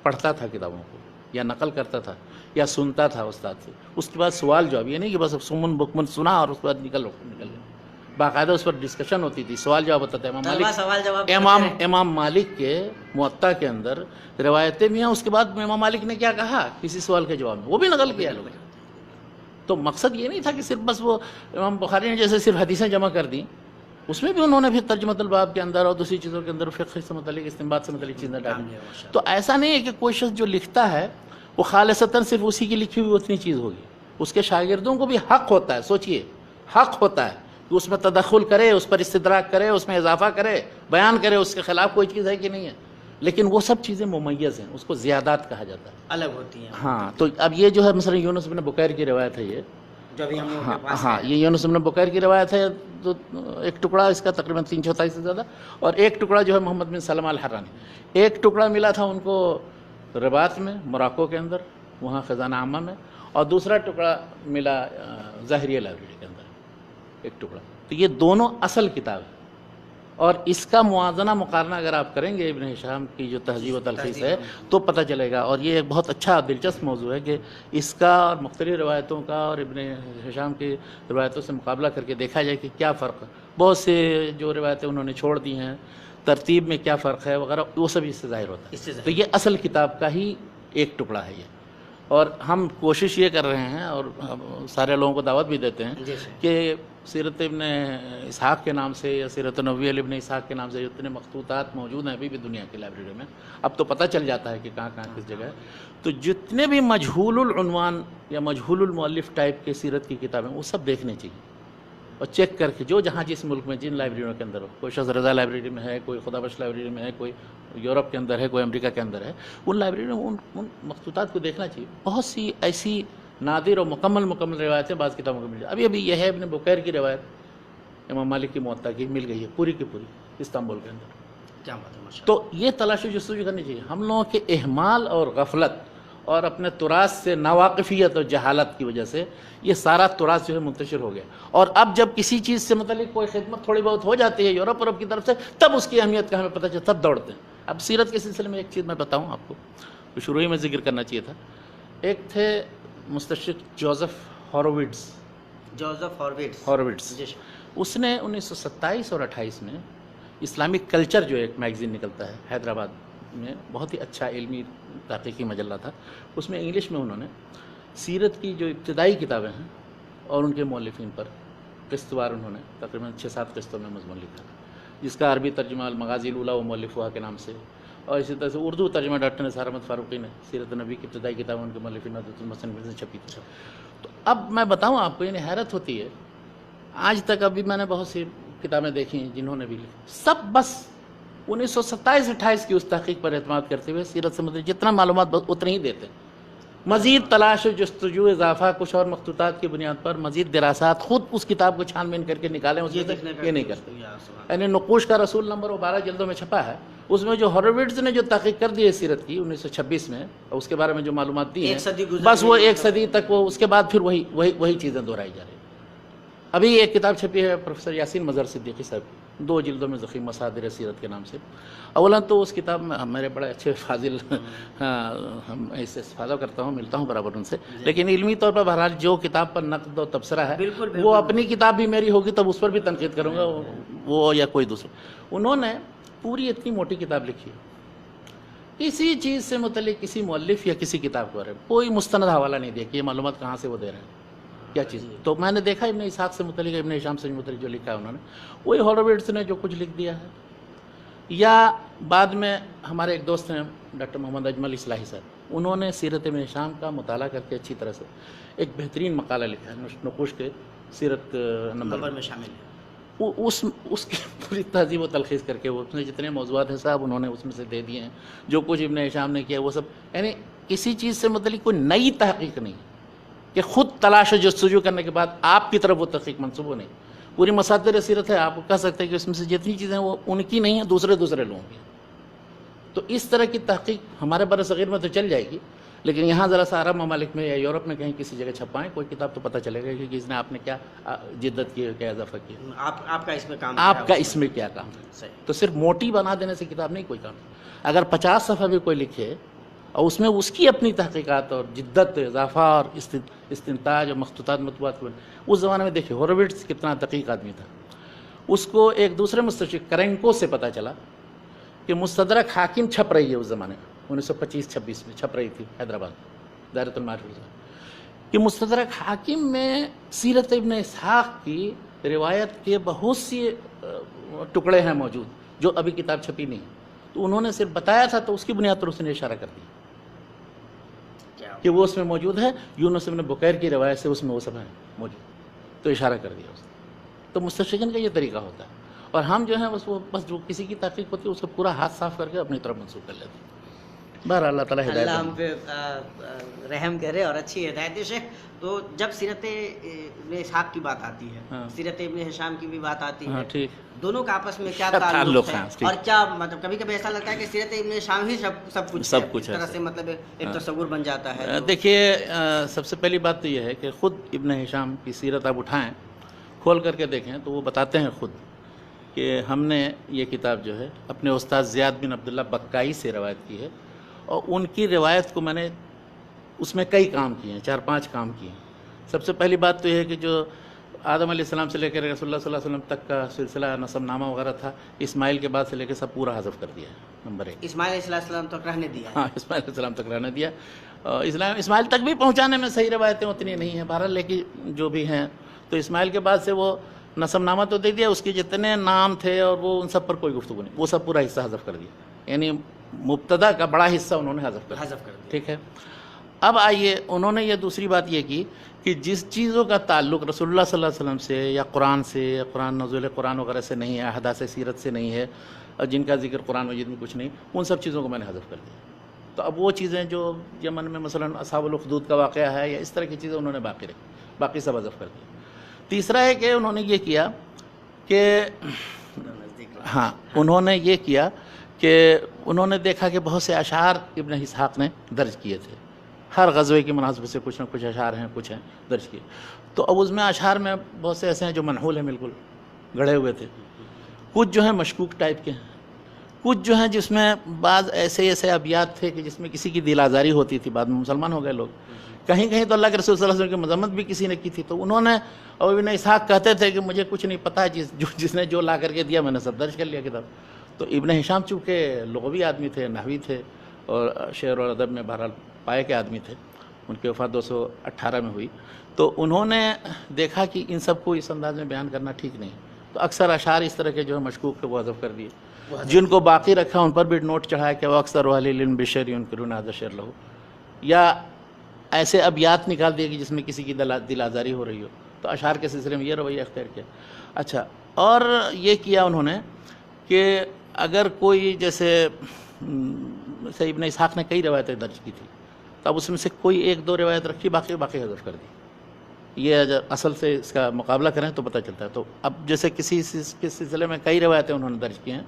پڑھتا تھا کتابوں کو، یا نقل کرتا تھا، یا سنتا تھا استاد سے، اس کے بعد سوال جواب، یہ نہیں کہ بس سمن بکمن سنا اور اس کے بعد نکل گئے، باقاعدہ اس پر ڈسکشن ہوتی تھی، سوال جواب ہوتا تھا. امام مالک کے موطا کے اندر روایتیں بھی ہیں، اس کے بعد امام مالک نے کیا کہا کسی سوال کے جواب میں وہ بھی نقل کیا لوگ. تو مقصد یہ نہیں تھا کہ صرف بس وہ امام بخاری نے جیسے صرف حدیثیں جمع کر دیں، اس میں بھی انہوں نے پھر ترجمۃ الباب کے اندر اور دوسری چیزوں کے اندر فقہ سے متعلق استنباط سے متعلق چیزیں ڈالی. تو ایسا نہیں ہے کہ کوئی شخص جو لکھتا ہے وہ خالصتاً صرف اسی کی لکھی ہوئی اتنی چیز ہوگی، اس کے شاگردوں کو بھی حق ہوتا ہے، سوچئے حق ہوتا ہے کہ اس میں تدخل کرے، اس پر استدراک کرے، اس میں اضافہ کرے، بیان کرے اس کے خلاف کوئی چیز ہے کہ نہیں ہے، لیکن وہ سب چیزیں ممیز ہیں، اس کو زیادات کہا جاتا ہے، الگ ہوتی ہیں. ہاں. تو اب یہ جو ہے مثلا یونس بن بکیر کی روایت ہے، یہ جو ابھی ہم لوگوں کے پاس ہاں یہ یونس بن بکیر کی روایت ہے، تو ایک ٹکڑا اس کا تقریباً 3/4 سے زیادہ، اور ایک ٹکڑا جو ہے محمد بن سلمہ الحرانی، ایک ٹکڑا ملا تھا ان کو رباط میں موراکو کے اندر، وہاں خزانہ عامہ میں، اور دوسرا ٹکڑا ملا ظاہریہ لائبریری کے اندر، ایک ٹکڑا. تو یہ دونوں اصل کتاب ہے، اور اس کا موازنہ مقارنہ اگر آپ کریں گے ابن ہشام کی جو تہذیب و تلخیص ہے تو پتہ چلے گا. اور یہ ایک بہت اچھا دلچسپ موضوع ہے کہ اس کا اور مختلف روایتوں کا اور ابن ہشام کی روایتوں سے مقابلہ کر کے دیکھا جائے کہ کیا فرق ہے. بہت سے جو روایتیں انہوں نے چھوڑ دی ہیں، ترتیب میں کیا فرق ہے وغیرہ، وہ سب اس سے ظاہر ہوتا ہے. تو یہ اصل کتاب کا ہی ایک ٹکڑا ہے یہ، اور ہم کوشش یہ کر رہے ہیں اور سارے لوگوں کو دعوت بھی دیتے ہیں کہ سیرت ابن اسحاق کے نام سے یا سیرت نبوی ابن اسحاق کے نام سے جتنے مخطوطات موجود ہیں ابھی بھی دنیا کی لائبریری میں، اب تو پتہ چل جاتا ہے کہ کہاں کہاں کس جگہ ہے. تو جتنے بھی مجہول العنوان یا مجہول المؤلف ٹائپ کے سیرت کی کتابیں وہ سب دیکھنے چاہیے اور چیک کر کے، جو جہاں جس ملک میں جن لائبریریوں کے اندر ہو، کوئی شاذ رضا لائبریری میں ہے، کوئی خدا بخش لائبریری میں ہے، کوئی یورپ کے اندر ہے، کوئی امریکہ کے اندر ہے، ان لائبریریوں میں ان مخطوطات کو دیکھنا چاہیے. بہت سی ایسی نادر اور مکمل روایتیں بعض کتابوں کو مل جائیں. ابھی یہ ہے ابن بکیر کی روایت امام مالک کی موطا کی مل گئی ہے پوری کی پوری استنبول کے اندر. کیا بات ہے، ماشاء اللہ. تو یہ تلاش و جستجو کرنی چاہیے. ہم لوگوں کے اہمال اور غفلت اور اپنے تراث سے ناواقفیت اور جہالت کی وجہ سے یہ سارا تراث جو ہے منتشر ہو گیا. اور اب جب کسی چیز سے متعلق کوئی خدمت تھوڑی بہت ہو جاتی ہے یورپ کی طرف سے، تب اس کی اہمیت کا ہمیں پتہ چلتا، تب دوڑتے ہیں. اب سیرت کے سلسلے میں ایک چیز میں بتاؤں آپ کو، تو شروع ہی میں ذکر کرنا چاہیے تھا. ایک تھے مستشرق جوزف ہارویٹس. اس نے 1927 اور 28 میں اسلامک کلچر جو ایک میگزین نکلتا ہے حیدرآباد میں، بہت ہی اچھا علمی تحقیقی مجلہ تھا، اس میں انگلش میں انہوں نے سیرت کی جو ابتدائی کتابیں ہیں اور ان کے مؤلفین پر قسط وار انہوں نے تقریباً 6-7 قسطوں میں مضمون لکھا، جس کا عربی ترجمہ المغازی الاولیٰ و مؤلفوہا کے نام سے، اور اسی طرح سے اردو ترجمہ ڈاکٹر نثار احمد فاروقی نے سیرت نبی کی ابتدائی کتابیں ان کے مؤلفین عبد المحسن سے چھپی تھی. تو اب میں بتاؤں آپ کو، یعنی حیرت ہوتی ہے، آج تک ابھی میں نے بہت سی کتابیں دیکھی ہیں جنہوں نے بھی لکھی، سب بس 1927-28 کی اس تحقیق پر اعتماد کرتے ہوئے سیرت سے متعلق جتنا معلومات اتنے ہی دیتے ہیں. مزید تلاش و جستجو، اضافہ کچھ اور مخطوطات کی بنیاد پر مزید دراسات خود اس کتاب کو چھان بین کر کے نکالیں، اس یہ نہیں کرتے. یعنی نقوش کا رسول نمبر وہ 12 جلدوں میں چھپا ہے، اس میں جو ہارویٹس نے جو تحقیق کر دی ہے سیرت کی 1926 میں، اور اس کے بارے میں جو معلومات دی ہیں، بس وہ 1 صدی تک، وہ اس کے بعد پھر وہی چیزیں دہرائی جا رہی ہیں. ابھی ایک کتاب چھپی ہے پروفیسر یاسین مظہر صدیقی صاحب کی، 2 جلدوں میں ضخیم مصادر سیرت کے نام سے. اولا تو اس کتاب میں میرے بڑے اچھے فاضل اس سے استفادہ کرتا ہوں، ملتا ہوں برابر ان سے، لیکن علمی طور پر بہرحال جو کتاب پر نقد و تبصرہ ہے وہ اپنی کتاب بھی میری ہوگی تب اس پر بھی تنقید کروں گا، وہ یا کوئی دوسرا. انہوں نے پوری اتنی موٹی کتاب لکھی ہے، کسی چیز سے متعلق کسی مؤلف یا کسی کتاب کے بارے میں کوئی مستند حوالہ نہیں دیا کہ یہ معلومات کہاں سے وہ دے رہے ہیں. کیا چیز. تو میں نے دیکھا ابن اسحاق سے متعلق، ابن ہشام سے متعلق جو لکھا ہے انہوں نے، وہی ہوروویٹس نے جو کچھ لکھ دیا ہے. یا بعد میں ہمارے ایک دوست ہیں ڈاکٹر محمد اجمل اصلاحی صاحب، انہوں نے سیرت ابن ہشام کا مطالعہ کر کے اچھی طرح سے ایک بہترین مقالہ لکھا ہے نقوش کے سیرت نمبر میں شامل ہے. اس کی پوری تہذیب و تلخیص کر کے وہ اس میں جتنے موضوعات ہیں صاحب انہوں نے اس میں سے دے دیے ہیں. جو کچھ ابن ہشام نے کیا وہ سب، یعنی کسی چیز سے متعلق کوئی نئی تحقیق نہیں کہ خود تلاش و جستجو کرنے کے بعد آپ کی طرف وہ تحقیق منسوب نہیں. پوری مصادر سیرت ہے، آپ کہہ سکتے ہیں کہ اس میں سے جتنی چیزیں وہ ان کی نہیں ہیں، دوسرے لوگوں کی. تو اس طرح کی تحقیق ہمارے بر صغیر میں تو چل جائے گی، لیکن یہاں ذرا سا عرب ممالک میں یا یورپ میں کہیں کسی جگہ چھپائیں کوئی کتاب تو پتہ چلے گا کہ اس نے آپ نے کیا جدت کی، کیا اضافہ کیا، آپ کا اس میں کام آپ کا اس میں کیا کام ہے. تو صرف موٹی بنا دینے سے کتاب نہیں کوئی کام. اگر 50 صفحہ بھی کوئی لکھے اور اس میں اس کی اپنی تحقیقات اور جدت، اضافہ اور استنتاج اور مخطوطات مطبوعات، اس زمانے میں دیکھیں ہوروویٹس کتنا دقیق آدمی تھا. اس کو ایک دوسرے مستشرق کرینکو سے پتہ چلا کہ مستدرک حاکم چھپ رہی ہے اس زمانے میں 1925-26 میں چھپ رہی تھی حیدرآباد دائرۃ المعارف میں، کہ مستدرک حاکم میں سیرت ابن اسحاق کی روایت کے بہت سی ٹکڑے ہیں موجود جو ابھی کتاب چھپی نہیں. تو انہوں نے صرف بتایا تھا، تو اس کی بنیاد پر اس نے اشارہ کر دیا کہ وہ اس میں موجود ہے. یونس ابن بکیر کی روایت سے اس میں وہ سب ہیں موجود، تو اشارہ کر دیا اس نے. تو مستشرقین کا یہ طریقہ ہوتا ہے. اور ہم جو ہیں بس جو کسی کی تحقیق ہوتی ہے اس کو پورا ہاتھ صاف کر کے اپنی طرف منسوخ کر لیتے ہیں. بہر اللہ تعالیٰ ہدایت اللہ ہم پہ رحم کرے اور اچھی ہدایت دے. شیخ، تو جب سیرت ابن اسحاق کی بات آتی ہے، سیرت ابن ہشام کی بھی بات آتی ہے، ٹھیک، دونوں کا آپس میں کیا تعلق ہے؟ اور کیا مطلب کبھی کبھی ایسا لگتا ہے کہ سیرت ابن ہشام ہی سب کچھ ہے، طرح سے مطلب ایک تصور بن جاتا ہے. دیکھیے، سب سے پہلی بات تو یہ ہے کہ خود ابن ہشام کی سیرت آپ اٹھائیں، کھول کر کے دیکھیں تو وہ بتاتے ہیں خود کہ ہم نے یہ کتاب جو ہے اپنے استاد زیاد بن عبداللہ بکائی سے روایت کی ہے، اور ان کی روایت کو میں نے اس میں کئی کام کیے ہیں، 4-5 کام کیے ہیں. سب سے پہلی بات تو یہ ہے کہ جو آدم علیہ السلام سے لے کر رسول اللہ صلی اللہ علیہ وسلم تک کا سلسلہ نسب نامہ وغیرہ تھا، اسماعیل کے بعد سے لے کے سب پورا حذف کر دیا ہے. نمبر 1، اسماعیل علیہ السلام تک رہنے دیا. ہاں، اسماعیل علیہ السلام تک رہنے دیا. اسماعیل تک بھی پہنچانے میں صحیح روایتیں اتنی نہیں ہیں بہرحال، لیکن جو بھی ہیں تو اسماعیل کے بعد سے وہ نسب نامہ تو دے دیا، اس کے جتنے نام تھے اور وہ ان سب پر کوئی گفتگو نہیں، وہ سب پورا حصہ حذف کر دیا. یعنی مبتدا کا بڑا حصہ انہوں نے حذف کر دیا. ٹھیک ہے. اب آئیے، انہوں نے یہ دوسری بات یہ کی کہ جس چیزوں کا تعلق رسول اللہ صلی اللہ علیہ وسلم سے یا قرآن سے یا نزول قرآن وغیرہ سے نہیں ہے، احداث سیرت سے نہیں ہے، اور جن کا ذکر قرآن مجید میں کچھ نہیں، ان سب چیزوں کو میں نے حذف کر دیا. تو اب وہ چیزیں جو یمن میں مثلا اصحاب الاخدود کا واقعہ ہے یا اس طرح کی چیزیں انہوں نے باقی رکھی، باقی سب حذف کر دیا. تیسرا ہے کہ انہوں نے یہ کیا کہ انہوں نے یہ کیا کہ انہوں نے دیکھا کہ بہت سے اشعار ابن اسحاق نے درج کیے تھے، ہر غزوے کی مناسبت سے کچھ نہ کچھ اشعار ہیں، کچھ ہیں درج کیے. تو اب اس میں اشعار میں بہت سے ایسے ہیں جو منحول ہیں، بالکل گڑھے ہوئے تھے. کچھ جو ہیں مشکوک ٹائپ کے ہیں، کچھ جو ہیں جس میں بعض ایسے ابیات تھے کہ جس میں کسی کی دل آزاری ہوتی تھی. بعد میں مسلمان ہو گئے لوگ. کہیں تو اللہ کے رسول صلی اللہ علیہ وسلم کی مذمت بھی کسی نے کی تھی. تو انہوں نے، اور ابن اسحاق کہتے تھے کہ مجھے کچھ نہیں پتہ، جس نے جو لا کر کے دیا میں نے سب درج کر لیا کتاب. تو ابن ہشام چونکہ لغوی آدمی تھے، نحوی تھے، اور شعر اور ادب میں بہرحال پائے کے آدمی تھے. ان کی وفات 218 میں ہوئی. تو انہوں نے دیکھا کہ ان سب کو اس انداز میں بیان کرنا ٹھیک نہیں. تو اکثر اشعار اس طرح کے جو ہے مشکوک کے وہ حذف کر دیے. جن کو باقی رکھا ان پر بھی نوٹ چڑھایا کہ وہ اکثر اہل العلم بشعر ينکرون هذا الشعر له، یا ایسے ابیات نکال دیے کہ جس میں کسی کی دل آزاری ہو رہی ہو. تو اشعار کے سلسلے میں یہ رویہ اختیار کیا. اچھا، اور یہ کیا انہوں نے کہ اگر کوئی جیسے ابن اسحاق نے کئی روایتیں درج کی تھی، تو اب اس میں سے کوئی 1-2 روایت رکھی، باقی حذف کر دی. یہ اصل سے اس کا مقابلہ کریں تو پتہ چلتا ہے. تو اب جیسے کسی کے سلسلے میں کئی روایتیں انہوں نے درج کی ہیں،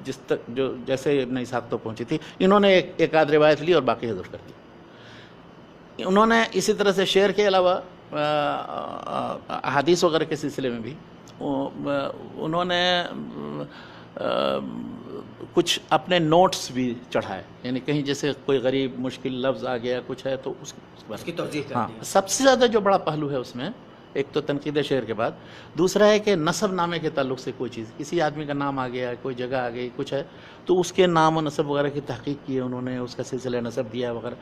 جس تک جو جیسے ابن اسحاق تو پہنچی تھی، انہوں نے ایک آدھ روایت لی اور باقی حذف کر دی. انہوں نے اسی طرح سے شعر کے علاوہ احادیث وغیرہ کے سلسلے میں بھی انہوں نے کچھ اپنے نوٹس بھی چڑھائے. یعنی کہیں جیسے کوئی غریب مشکل لفظ آ گیا کچھ ہے تو اس کی توضیح کر دی. سب سے زیادہ جو بڑا پہلو ہے اس میں، ایک تو تنقید شعر کے بعد، دوسرا ہے کہ نسب نامے کے تعلق سے کوئی چیز، کسی آدمی کا نام آ گیا، کوئی جگہ آ گئی، کچھ ہے، تو اس کے نام و نسب وغیرہ کی تحقیق کی ہے انہوں نے، اس کا سلسلہ نسب دیا وغیرہ.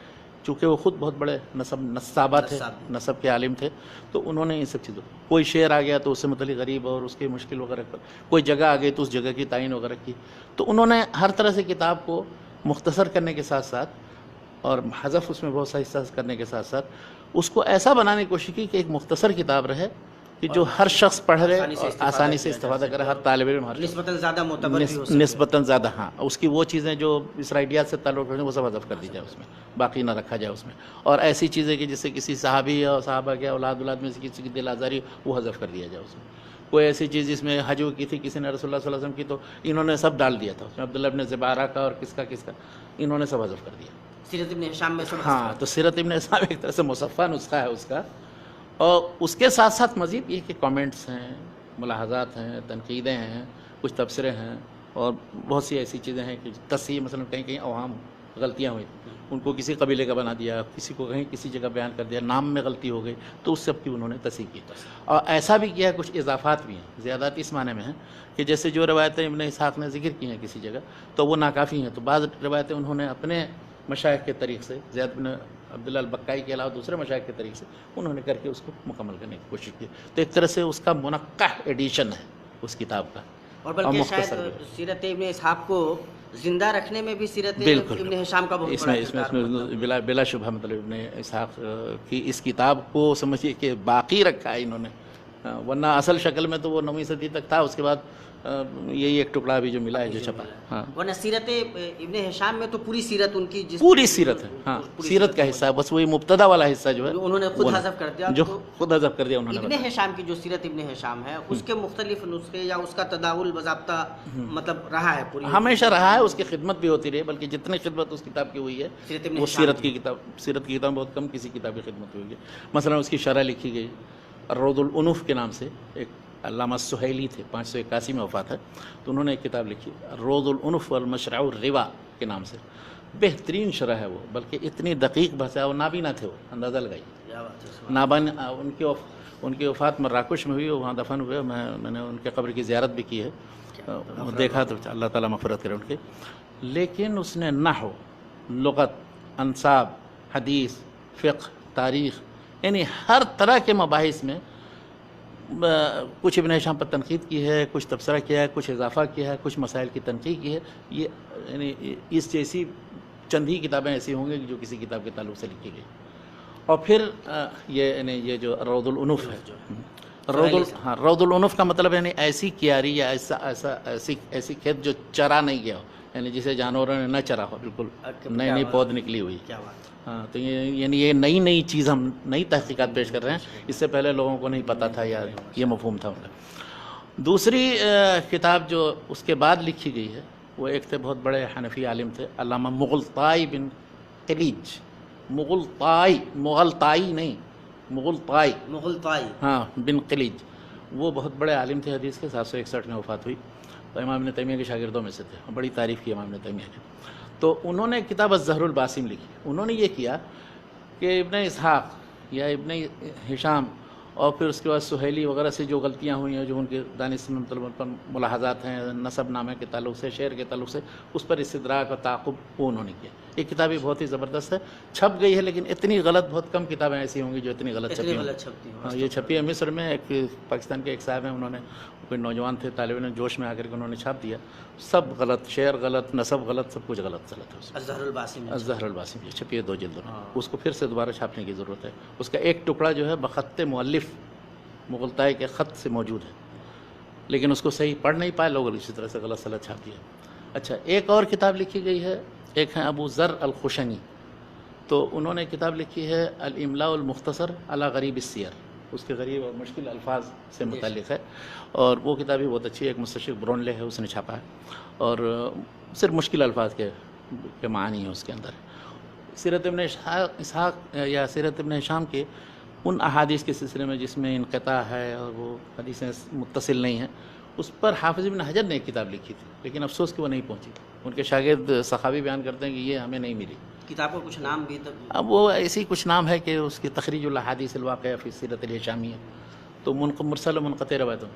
چونکہ وہ خود بہت بڑے نصابہ تھے، نصب کے عالم تھے، تو انہوں نے ان سب چیزوں، کوئی شعر آ گیا تو اس سے متعلق غریب اور اس کی مشکل وغیرہ پر، کوئی جگہ آ گئی تو اس جگہ کی تعین وغیرہ کی، تو انہوں نے ہر طرح سے کتاب کو مختصر کرنے کے ساتھ ساتھ اور حذف اس میں بہت سا حصہ کرنے کے ساتھ ساتھ اس کو ایسا بنانے کی کوشش کی کہ ایک مختصر کتاب رہے کہ جو ہر شخص پڑھ لے اور آسانی سے استفادہ کرے، ہر طالب علم، ہر نسبتاً زیادہ معتبر بھی ہو سکے، نسبتاً زیادہ، ہاں اس کی وہ چیزیں جو اسرائیلیات سے تعلق رکھتے ہیں وہ سب حذف کر دی جائے، اس میں باقی نہ رکھا جائے اس میں، اور ایسی چیزیں کہ جس سے کسی صحابی اور صحابہ کے اولاد میں سے کسی کی دل آزاری وہ حذف کر دیا جائے اس میں، کوئی ایسی چیز جس میں حج کی تھی کسی نے رسول اللہ صلی اللہ علیہ وسلم کی تو انہوں نے سب ڈال دیا تھا اس میں، عبداللہ ابن زبارہ کا اور کس کا انہوں نے سب حذف کر دیا۔ سیرت ابن ہشام میں سب، ہاں تو سیرت ابن ہشام ایک طرح سے مصفح نسخہ ہے اس کا، اور اس کے ساتھ ساتھ مزید یہ کہ کامنٹس ہیں، ملاحظات ہیں، تنقیدیں ہیں، کچھ تبصرے ہیں، اور بہت سی ایسی چیزیں ہیں کہ تصحیح، مثلا کہیں کہیں اوہام غلطیاں ہوئی، ان کو کسی قبیلے کا بنا دیا، کسی کو کہیں کسی جگہ بیان کر دیا، نام میں غلطی ہو گئی، تو اس سب کی انہوں نے تصحیح کی، اور ایسا بھی کیا کچھ اضافات بھی ہیں، زیادات اس معنی میں ہیں کہ جیسے جو روایتیں ابن اسحاق نے ذکر کی ہیں کسی جگہ تو وہ ناکافی ہیں، تو بعض روایتیں انہوں نے اپنے مشائخ کے طریق سے، زیاد بن عبداللہ البکائی کے علاوہ دوسرے مشائخ کے طریق سے انہوں نے کر کے اس کو مکمل کرنے کی کوشش کی، تو ایک طرح سے اس کا منقح ایڈیشن ہے اس کتاب کا، اور بلکہ شاید سیرت ابن اسحاق کو زندہ رکھنے میں بھی سیرت ابن ہشام کا بہت بڑا کردار ہے، بلا شبہ مطلب ابن اسحاق کی اس کتاب کو سمجھیے کہ باقی رکھا ہے انہوں نے، ورنہ اصل شکل میں تو وہ 9ویں صدی تک تھا، اس کے بعد یہی ایک ٹکڑا بھی جو ملا ہے جو چھپا ہے، ہاں ورنہ سیرت ابن ہشام میں تو پوری سیرت ان کی، پوری سیرت ہے، ہاں سیرت کا حصہ ہے، بس وہی مبتدا والا حصہ جو ہے انہوں نے خود حذف کر دیا، جو خود حذف کر دیا انہوں نے۔ ابن ہشام کی جو سیرت ابن ہشام ہے اس کے مختلف نسخے یا اس کا تداول باضابطہ مطلب رہا ہے، پوری ہمیشہ رہا ہے، اس کی خدمت بھی ہوتی رہی، بلکہ جتنی خدمت اس کتاب کی ہوئی ہے وہ سیرت کی کتاب بہت کم کسی کتاب کی خدمت ہوئی ہے، مثلا اس کی شرح لکھی گئی الروض العنف کے نام سے، ایک علامہ سہیلی تھے، 581 میں وفات ہے، تو انہوں نے ایک کتاب لکھی الروض العنف والمشرع الروا کے نام سے، بہترین شرح ہے وہ، بلکہ اتنی دقیق بحث ہے، وہ نابینا تھے، وہ اندازہ لگائیے، نابینا، ان کی وفات مراکش میں ہوئی، وہاں دفن ہوئے، میں نے ان کے قبر کی زیارت بھی کی ہے، دیکھا تو اللہ تعالیٰ مغفرت کرے ان کے، لیکن اس نے نحو، لغت، انساب، حدیث، فقہ، تاریخ، یعنی ہر طرح کے مباحث میں کچھ ابن ہشام پر تنقید کی ہے، کچھ تبصرہ کیا ہے، کچھ اضافہ کیا ہے، کچھ مسائل کی تنقید کی ہے، یہ یعنی اس جیسی چند ہی کتابیں ایسی ہوں گی جو کسی کتاب کے تعلق سے لکھی گئی، اور پھر یہ جو روض العنف ہے، روض العنف کا مطلب یعنی ایسی کیاری یا ایسی کھیت جو چرا نہیں گیا ہو، یعنی جسے جانوروں نے نہ چرا ہو، بالکل نئی پود نکلی ہوئی، ہاں تو یعنی یہ نئی چیز ہم نئی تحقیقات پیش کر رہے ہیں، اس سے پہلے لوگوں کو نہیں پتہ تھا یا یہ مفہوم تھا ان کا۔ دوسری کتاب جو اس کے بعد لکھی گئی ہے وہ ایک تھے بہت بڑے حنفی عالم تھے، علامہ مغلطائی بن قلیج، مغلطائی نہیں، مغلطائی ہاں بن قلیج، وہ بہت بڑے عالم تھے حدیث کے، 761 میں وفات ہوئی، تو امام ابن تیمیہ کے شاگردوں میں سے تھے، بڑی تعریف کی امام ابن تیمیہ نے، تو انہوں نے کتاب الزہر الباسم لکھی، انہوں نے یہ کیا کہ ابن اسحاق یا ابن ہشام اور پھر اس کے بعد سہیلی وغیرہ سے جو غلطیاں ہوئی ہیں، جو ان کے دانش مطلب ملاحظات ہیں نسب نامے کے تعلق سے، شعر کے تعلق سے، اس پر استدراک اور تعاقب وہ انہوں نے کیا۔ یہ کتاب بھی بہت ہی زبردست ہے، چھپ گئی ہے لیکن اتنی غلط، بہت کم کتابیں ایسی ہوں گی جو اتنی غلط چھپی ہیں۔ ہاں یہ چھپی ہے مصر میں، ایک پاکستان کے ایک صاحب ہیں، انہوں نے، کوئی نوجوان تھے طالب علم، جوش میں آ کر کے انہوں نے چھاپ دیا، سب غلط، شعر غلط، نسب غلط، سب کچھ غلط ہے۔ الزہر الباسم یہ چھپی ہے 2 جلدوں میں، اس کو پھر سے دوبارہ چھاپنے کی ضرورت ہے، اس کا ایک ٹکڑا جو ہے بخط مؤلف مغلطائی کے خط سے موجود ہے، لیکن اس کو صحیح پڑھ نہیں پائے لوگ، اسی طرح سے غلط سلط چھاپ دیا۔ اچھا ایک اور کتاب لکھی گئی ہے، ایک ہیں ابو ذر الخشنی، تو انہوں نے کتاب لکھی ہے الاملاء المختصر علی غریب السیر، اس کے غریب اور مشکل الفاظ سے متعلق ہے، اور وہ کتاب بھی بہت اچھی ہے، ایک مستشرق برونلے ہے، اس نے چھاپا ہے، اور صرف مشکل الفاظ کے معنی ہیں اس کے اندر۔ سیرت ابن اسحاق یا سیرت ابن ہشام کے ان احادیث کے سلسلے میں جس میں انقطاع ہے اور وہ حدیثیں متصل نہیں ہیں، اس پر حافظ ابن حجر نے ایک کتاب لکھی تھی، لیکن افسوس کہ وہ نہیں پہنچی، ان کے شاگرد سخاوی بیان کرتے ہیں کہ یہ ہمیں نہیں ملی۔ کتاب کا کچھ نام بھی اب وہ ایسی کچھ نام ہے کہ اس کی تخریج الاحادیث الواقعہ فی سیرت الہشامیہ، تو مرسل و منقطع روایتوں۔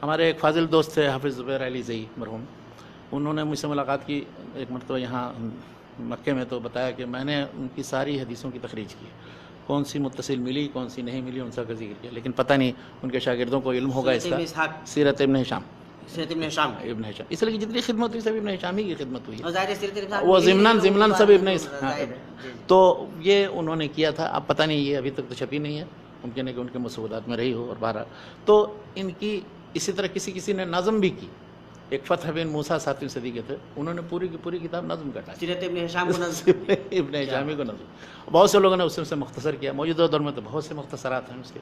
ہمارے ایک فاضل دوست تھے حافظ زبیر علی زئی مرحوم، انہوں نے مجھ سے ملاقات کی ایک مرتبہ یہاں مکے میں تو بتایا کہ میں نے ان کی ساری حدیثوں کی تخریج کی، کون سی متصل ملی کون سی نہیں ملی ان سب کا ذکر کیا، لیکن پتہ نہیں ان کے شاگردوں کو علم ہوگا اس سیرت ابن کا۔ اسحاق، سیرت ابن ہشام، سیرت ابن ہشام، ابن ہشام، اس لیے کہ جتنی خدمت ہوئی سب ابن ہشام ہی کی خدمت ہوئی ہے، اور ظاہر ہے سیرت ابن اسحاق وہ یہی ضمناً لوگوں ضمناً کا سب ابن ظاہر ہے، جی، تو یہ انہوں نے کیا تھا۔ اب پتہ نہیں یہ ابھی تک تو چھپی نہیں ہے، ممکن ہے کہ ان کے مسودات میں رہی ہو، اور بہرحال تو ان کی اسی طرح کسی نے نظم بھی کی۔ ایک فتح بن موسیٰ 7ویں صدی کے تھے، انہوں نے پوری کی پوری کتاب نظم کر ڈالی، سیرت ابن ہشام کو نظم ابن ہشامی کو نظم۔ بہت سے لوگوں نے اس میں سے مختصر کیا، موجودہ دور میں تو بہت سے مختصرات ہیں اس کے،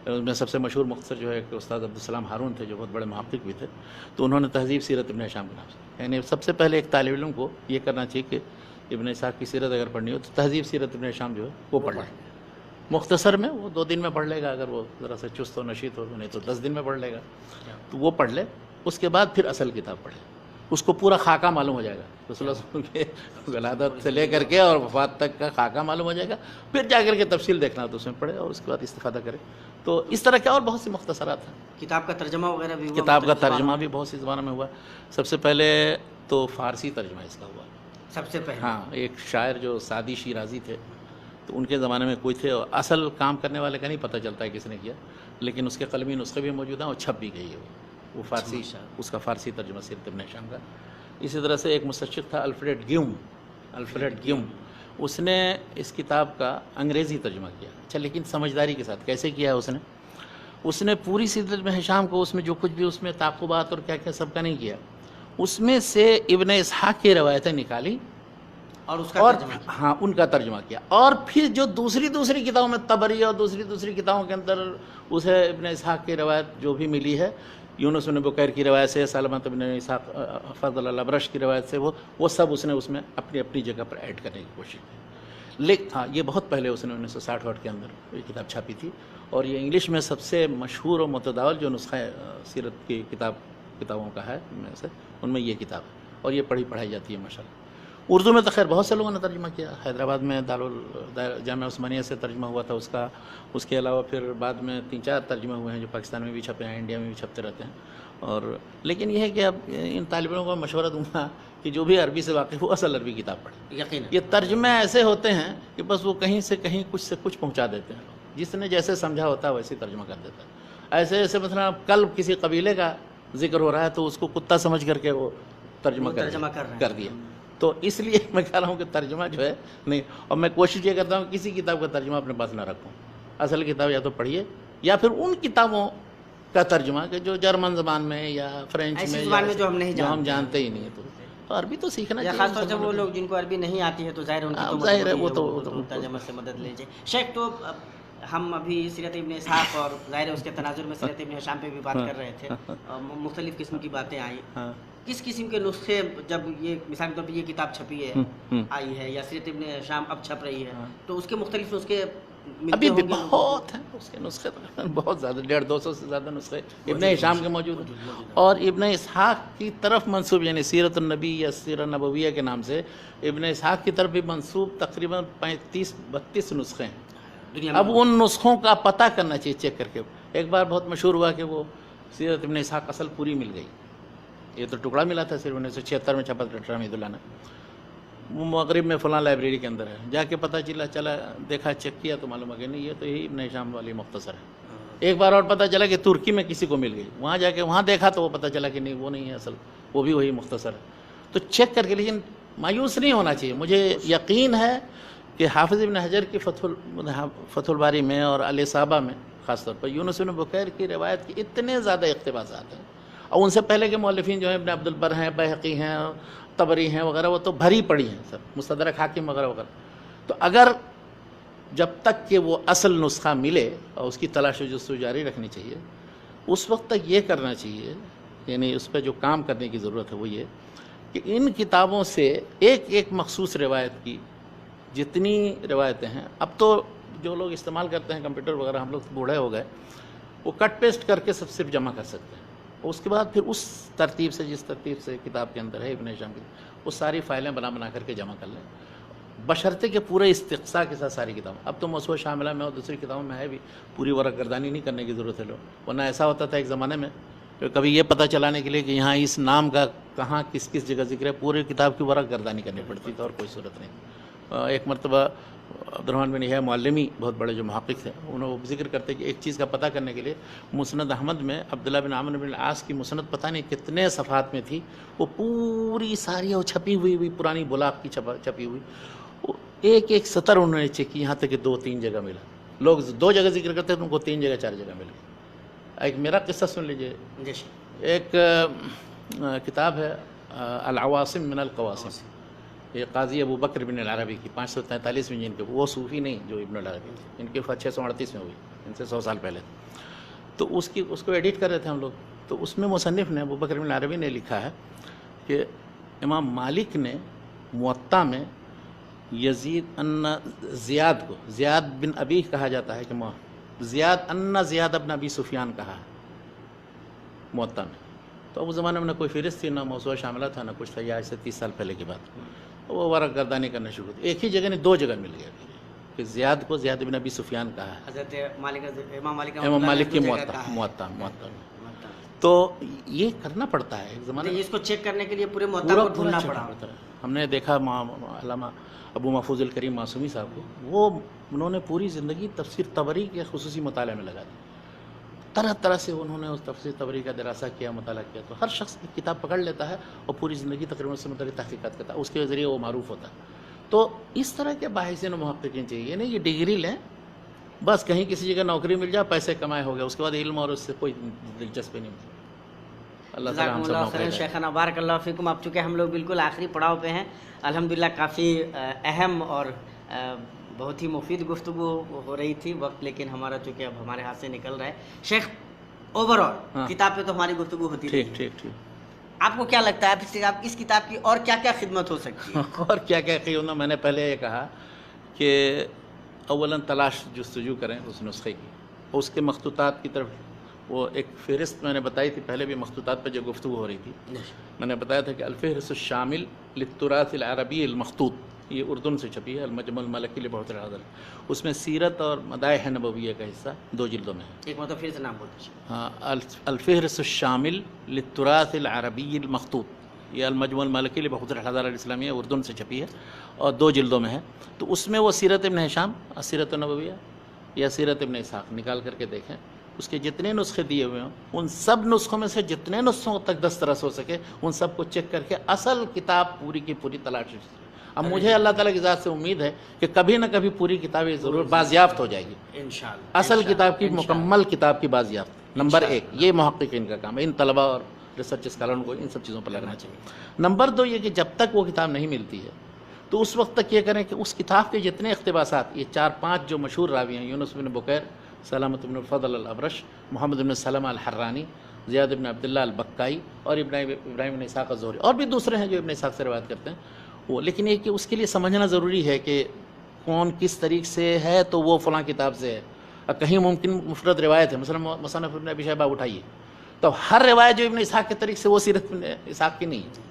اس میں سب سے مشہور مختصر جو ہے کہ استاد عبدالسلام ہارون تھے جو بہت بڑے محقق بھی تھے، تو انہوں نے تہذیب سیرت ابن ہشام کے نام سے، یعنی سب سے پہلے ایک طالب علم کو یہ کرنا چاہیے کہ ابن اسحاق کی سیرت اگر پڑھنی ہو تو تہذیب سیرت ابن ہشام جو ہے وہ پڑھ لے، مختصر میں وہ 2 دن میں پڑھ لے گا، اگر وہ ذرا سے چست و نشیط ہو، نہیں تو 10 دن میں پڑھ لے گا، تو وہ پڑھ لے، اس کے بعد پھر اصل کتاب پڑھے، اس کو پورا خاکہ معلوم ہو جائے گا، رسول اللہ صلی اللہ علیہ وسلم کے ولادت سے لے کر کے اور وفات تک کا خاکہ معلوم ہو جائے گا، پھر جا کر کے تفصیل دیکھنا ہو تو اس میں پڑھے اور اس کے بعد استفادہ کرے۔ تو اس طرح کے اور بہت سی مختصرات ہیں۔ کتاب کا ترجمہ وغیرہ بھی ہوا، کتاب کا مختلف زبانوں ترجمہ بھی بہت سی زبانوں میں ہوا، سب سے پہلے تو فارسی ترجمہ اس کا ہوا، سب سے پہلے، ہاں، ایک شاعر جو سعدی شیرازی تھے، تو ان کے زمانے میں کوئی تھے، اور اصل کام کرنے والے کا نہیں پتہ چلتا ہے کس نے کیا، لیکن اس کے قلمی نسخے بھی موجود ہیں اور چھپ بھی گئی ہے وہ فارسی، اس کا فارسی ترجمہ سیرت ابن ہشام کا۔ اسی طرح سے ایک مستشرق تھا الفریڈ گیوم، اس نے اس کتاب کا انگریزی ترجمہ کیا، اچھا لیکن سمجھداری کے ساتھ۔ کیسے کیا ہے اس نے پوری سیرت ابن ہشام کو، اس میں جو کچھ بھی اس میں تعقبات اور کیا کیا سب کا نہیں کیا، اس میں سے ابن اسحاق کی روایتیں نکالی اور اس کا اور ترجمہ کیا۔ ہاں ان کا ترجمہ کیا، اور پھر جو دوسری کتابوں میں طبری اور دوسری کتابوں کے اندر اسے ابن اسحاق کی روایت جو بھی ملی ہے، یونس بن بکیر کی روایت سے، سلمۃ بن اسحاق فضل الابرش کی روایت سے، وہ سب اس نے اپنی جگہ پر ایڈ کرنے کی کوشش کی۔ لیکن ہاں یہ بہت پہلے اس نے 1960 کے اندر یہ کتاب چھاپی تھی، اور یہ انگلش میں سب سے مشہور اور متداول جو نسخہ سیرت کی کتابوں کا ہے ان میں یہ کتاب ہے، اور یہ پڑھائی جاتی ہے ماشاءاللہ۔ اردو میں تو خیر بہت سے لوگوں نے ترجمہ کیا، حیدرآباد میں جامعہ عثمانیہ سے ترجمہ ہوا تھا اس کا، اس کے علاوہ پھر بعد میں 3-4 ترجمے ہوئے ہیں جو پاکستان میں بھی چھپے ہیں، انڈیا میں بھی چھپتے رہتے ہیں۔ اور لیکن یہ ہے کہ اب ان طالب علموں کو مشورہ دوں گا کہ جو بھی عربی سے واقف ہو اصل عربی کتاب پڑھیں۔ یقیناً یہ ترجمے ایسے ہوتے ہیں کہ بس وہ کہیں سے کہیں کچھ سے کچھ پہنچا دیتے ہیں، جس نے جیسے سمجھا ہوتا ہے ویسے ترجمہ کر دیتا ہے۔ ایسے مثلا کل کسی قبیلے کا ذکر ہو رہا ہے تو اس کو کتا سمجھ کر کے وہ ترجمہ کر دیا، تو اس لیے میں کہہ رہا ہوں کہ ترجمہ جو ہے نہیں، اور میں کوشش یہ کرتا ہوں کسی کتاب کا ترجمہ اپنے پاس نہ رکھوں، اصل کتاب یا تو پڑھیے یا پھر ان کتابوں کا ترجمہ کہ جو جرمن زبان میں یا فرینچ ایسی میں زبان میں جو ہم جانتے ہی نہیں ہیں، تو عربی تو سیکھنا یا چاہیے۔ خاص طور سے وہ لوگ جن کو عربی نہیں آتی ہے تو ظاہر ہے ان کی تو ظاہر ہے وہ تو ترجمہ سے مدد لیجیے۔ شیخ تو ہم ابھی سیرت ابن اسحاق اور ظاہر ہے اس کے تناظر میں سیرت ابن ہشام پہ بھی بات کر رہے تھے، مختلف قسم کی باتیں آئیں، کس قسم کے نسخے جب یہ مثال کے طور پہ یہ کتاب چھپی ہے آئی ہے یا سیرت ابن ہشام اب چھپ رہی ہے تو اس کے مختلف نسخے ابھی بھی بہت ہیں اس کے نسخے، بہت زیادہ 150-200 سے زیادہ نسخے ابن ہشام کے موجود ہیں، اور ابن اسحاق کی طرف منسوب یعنی سیرت النبی یا سیرت نبویہ کے نام سے ابن اسحاق کی طرف بھی منسوب تقریباً 35-32 نسخے ہیں۔ اب ان نسخوں کا پتہ کرنا چاہیے چیک کر کے۔ ایک بار بہت مشہور ہوا کہ وہ سیرت ابن اسحاق اصل پوری مل گئی، یہ تو ٹکڑا ملا تھا صرف 1976 میں چھپا ڈاکٹر حمید اللہ نے، وہ مغرب میں فلاں لائبریری کے اندر ہے، جا کے پتہ چلا دیکھا چیک کیا تو معلوم ہے کہ نہیں یہ تو یہی ابن ہشام والی مختصر ہے۔ ایک بار اور پتہ چلا کہ ترکی میں کسی کو مل گئی، وہاں جا کے وہاں دیکھا تو وہ پتہ چلا کہ نہیں وہ نہیں ہے اصل، وہ بھی وہی مختصر ہے۔ تو چیک کر کے، لیکن مایوس نہیں ہونا چاہیے۔ مجھے یقین ہے کہ حافظ ابن حجر کی فتح الباری میں اور الاصابہ میں خاص طور پر یونس بن بکیر کی روایت کی اتنے زیادہ اقتباسات ہیں، اور ان سے پہلے کے مؤلفین جو ہیں ابن عبد البر ہیں، بیہقی ہیں، طبری ہیں وغیرہ، وہ تو بھری پڑی ہیں سب، مستدرک حاکم وغیرہ وغیرہ۔ تو اگر جب تک کہ وہ اصل نسخہ ملے اور اس کی تلاش و جستجو جاری رکھنی چاہیے، اس وقت تک یہ کرنا چاہیے، یعنی اس پہ جو کام کرنے کی ضرورت ہے وہ یہ کہ ان کتابوں سے ایک مخصوص روایت کی جتنی روایتیں ہیں، اب تو جو لوگ استعمال کرتے ہیں کمپیوٹر وغیرہ، ہم لوگ بوڑھے ہو گئے، وہ کٹ پیسٹ کر کے سب صرف جمع کر سکتے ہیں، اس کے بعد پھر اس ترتیب سے جس ترتیب سے کتاب کے اندر ہے ابن ہشام کی، وہ ساری فائلیں بنا کر کے جمع کر لیں، بشرطے کہ پورے استقصاء کے ساتھ ساری کتاب۔ اب تو موسوعہ شاملہ میں اور دوسری کتابوں میں ہے بھی، پوری ورق گردانی نہیں کرنے کی ضرورت ہے لوگ، ورنہ ایسا ہوتا تھا ایک زمانے میں کبھی یہ پتہ چلانے کے لیے کہ یہاں اس نام کا کہاں کس کس جگہ ذکر ہے، پورے کتاب کی ورق گردانی کرنی پڑتی تھی اور کوئی صورت نہیں۔ ایک مرتبہ عبدالرحمن بن یحییٰ معلمی بہت بڑے جو محقق تھے، انہوں وہ ذکر کرتے کہ ایک چیز کا پتہ کرنے کے لیے مسند احمد میں عبداللہ بن عامر بن العاص کی مسند پتہ نہیں کتنے صفحات میں تھی، وہ پوری ساری وہ چھپی ہوئی پرانی بلاغ کی چھپی ہوئی، ایک ایک سطر انہوں نے چیک کی، یہاں تک کہ 2-3 جگہ ملا۔ لوگ 2 جگہ ذکر کرتے ہیں تو ان کو 3 جگہ 4 جگہ مل گئی۔ ایک میرا قصہ سن لیجئے، ایک کتاب ہے العواصم من القواسم، یہ قاضی ابو بکر بن العربی کی 543 میں، جن کے وہ صوفی نہیں جو ابن العربی تھے، ان کی وفات 638 میں ہوئی، ان سے 100 سال پہلے۔ تو اس کو ایڈٹ کر رہے تھے ہم لوگ، تو اس میں مصنف نے ابو بکر بن العربی نے لکھا ہے کہ امام مالک نے موطا میں یزید ان زیاد کو، زیاد بن ابی کہا جاتا ہے کہ زیاد ان زیاد بن ابی سفیان کہا ہے موطا میں۔ تو اس زمانے میں نہ کوئی فہرست تھی، نہ موضوع شاملہ تھا، نہ کچھ تھا، یا آج سے 30 سال پہلے کی بات۔ وہ ورق گردانی کرنا شروع کی، ایک ہی جگہ نہیں 2 جگہ مل گیا کہ زیاد کو زیاد بن ابی سفیان کہا ہے، حضرت امام مالک کی موطا میں۔ تو یہ کرنا پڑتا ہے ایک زمانے میں، اس کو چیک کرنے کے لیے پورے موطا کو ڈھونڈنا پڑا۔ ہم نے دیکھا علامہ ابو محفوظ الکریم معصومی صاحب کو، انہوں نے پوری زندگی تفسیر طبری کے خصوصی مطالعے میں لگا دی، طرح طرح سے انہوں نے اس تفسیر طبری کا دراسہ کیا، مطالعہ کیا۔ تو ہر شخص ایک کتاب پکڑ لیتا ہے اور پوری زندگی تقریباً اس سے متعلق تحقیقات کرتا ہے، اس کے ذریعے وہ معروف ہوتا ہے۔ تو اس طرح کے باحثین و محققین چاہیے، یہ نہیں کہ ڈگری لیں بس کہیں کسی جگہ نوکری مل جائے، پیسے کمائے ہو گیا، اس کے بعد علم اور اس سے کوئی دلچسپی نہیں ملتی۔ اللہ تعالیٰ ہم سب نوکری دے۔ شیخنا بارک اللہ فیکم۔ اب چونکہ ہم لوگ بالکل آخری پڑاؤ پہ ہیں، الحمدللہ کافی اہم اور بہت ہی مفید گفتگو ہو رہی تھی، وقت لیکن ہمارا چونکہ اب ہمارے ہاتھ سے نکل رہا ہے۔ شیخ اوور آل کتاب پہ تو ہماری گفتگو ہوتی ہے، ٹھیک۔ آپ کو کیا لگتا ہے اس کتاب کی اور کیا کیا خدمت ہو سکتی ہے؟ اور کیا کیا میں نے پہلے یہ کہا کہ اولاً تلاش جستجو کریں اس نسخے کی، اس کے مخطوطات کی طرف، وہ ایک فہرست میں نے بتائی تھی پہلے بھی، مخطوطات پہ جو گفتگو ہو رہی تھی، میں نے بتایا تھا کہ الفہرست الشامل للتراث العربی المخطوط، یہ اردن سے چھپی ہے، المجمع الملکی لبحوث الحاضر، اس میں سیرت اور مدائح نبویہ کا حصہ 2 جلدوں میں ہے۔ ایک مرتبہ پھر سے نام بول دیجیے۔ ہاں، الفہرست الشامل للتراث العربی المخطوط، یہ المجمع الملکی لبحوث الحاضر الاسلامیہ اردن سے چھپی ہے اور 2 جلدوں میں ہے۔ تو اس میں وہ سیرت ابن ہشام، سیرت النبویہ یا سیرت ابن اسحاق نکال کر کے دیکھیں، اس کے جتنے نسخے دیے ہوئے ہوں، ان سب نسخوں میں سے جتنے نسخوں تک دسترس ہو سکے ان سب کو چیک کر کے اصل کتاب پوری کی پوری تلاش۔ اب مجھے اللہ تعالیٰ کی ذات سے امید ہے کہ کبھی نہ کبھی پوری کتاب ضرور بازیافت ہو جائے گی، انشاءاللہ، اصل کتاب کی، مکمل کتاب کی بازیافت۔ نمبر 1 یہ محققین کا کام ہے، ان طلباء اور ریسرچ اسکالروں کو ان سب چیزوں پر لگنا چاہیے۔ نمبر 2 یہ کہ جب تک وہ کتاب نہیں ملتی ہے تو اس وقت تک یہ کریں کہ اس کتاب کے جتنے اقتباسات، یہ 4-5 جو مشہور راوی ہیں، یونس بن بکیر، سلامت بن الفضل الابرش، محمد بن سلمہ الحرانی، زیاد بن عبداللہ البکائی اور ابراہیم بن اسحاق الزہری، اور بھی دوسرے ہیں جو ابن اسحاق سے روایت کرتے ہیں وہ، لیکن یہ کہ اس کے لیے سمجھنا ضروری ہے کہ کون کس طریق سے ہے، تو وہ فلاں کتاب سے ہے، اور کہیں ممکن مفرد روایت ہے، مثلا مصنف ابن ابی شیبہ اٹھائیے تو ہر روایت جو ابن اسحاق کے طریق سے وہ سیرت ابن اسحاق کی نہیں ہے،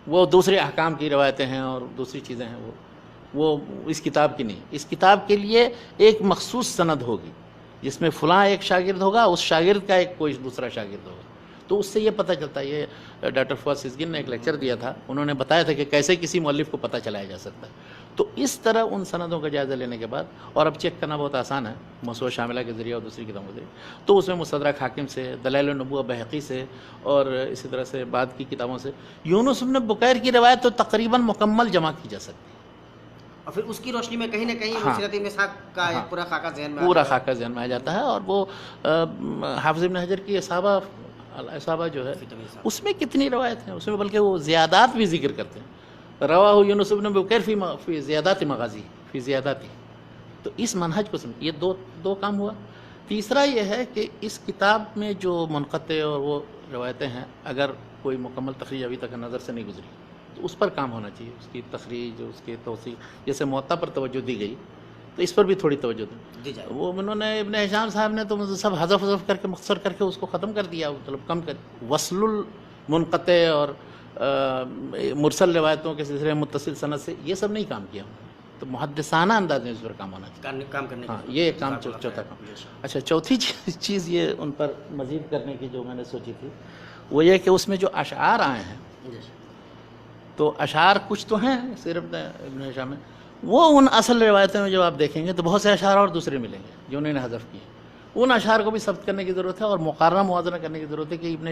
وہ دوسرے احکام کی روایتیں ہیں اور دوسری چیزیں ہیں، وہ اس کتاب کی نہیں۔ اس کتاب کے لیے ایک مخصوص سند ہوگی جس میں فلاں ایک شاگرد ہوگا، اس شاگرد کا ایک کوئی دوسرا شاگرد ہوگا، تو اس سے یہ پتہ چلتا ہے۔ یہ ڈاکٹر فواز سیزگن نے ایک لیکچر دیا تھا، انہوں نے بتایا تھا کہ کیسے کسی مؤلف کو پتہ چلایا جا سکتا ہے۔ تو اس طرح ان سندوں کا جائزہ لینے کے بعد، اور اب چیک کرنا بہت آسان ہے موسوعہ شاملہ کے ذریعے اور دوسری کتابوں کے ذریعے، تو اس میں مستدرک حاکم سے، دلائل النبوہ بہقی سے، اور اسی طرح سے بعد کی کتابوں سے یونس بن بکیر کی روایت تو تقریباً مکمل جمع کی جا سکتی ہے، اور پھر اس کی روشنی میں کہیں نہ کہیں سیرت ابن اسحاق کا ایک پورا خاکہ ذہن میں آ جاتا ہے۔ اور وہ حافظ ابن حجر کی اصحابہ جو ہے اس میں کتنی روایت ہیں، اس میں بلکہ وہ زیادات بھی ذکر کرتے ہیں، رواہ یونس بن بکیر فی زیادات مغازی، فی زیاداتی۔ تو اس منہج کو سمجھ، یہ دو کام ہوا۔ تیسرا یہ ہے کہ اس کتاب میں جو منقطع اور وہ روایتیں ہیں، اگر کوئی مکمل تخریج ابھی تک نظر سے نہیں گزری تو اس پر کام ہونا چاہیے، اس کی تخریج، اس کے توثیق۔ جیسے موطا پر توجہ دی گئی تو اس پر بھی تھوڑی توجہ دی جائے۔ وہ انہوں نے ابن ہشام صاحب نے تو سب حذف کر کے مختصر کر کے اس کو ختم کر دیا، مطلب کم کر، وصل المنقطع اور مرسل روایتوں کے سلسلے متصل سند سے یہ سب نہیں کام کیا، تو محدثانہ انداز میں اس پر کام ہونا چاہیے. کام کرنے ہاں یہ ایک کام چوتھا کام. اچھا چوتھی چیز یہ ان پر مزید کرنے کی جو میں نے سوچی تھی وہ یہ کہ اس میں جو اشعار آئے ہیں تو اشعار کچھ تو ہیں صرف ابن ہشام میں، وہ ان اصل روایتوں میں جب آپ دیکھیں گے تو بہت سے اشعار اور دوسرے ملیں گے جو انہوں نے حذف کیے. ان اشعار کو بھی ثبت کرنے کی ضرورت ہے اور مقارنہ موازنہ کرنے کی ضرورت ہے کہ ابن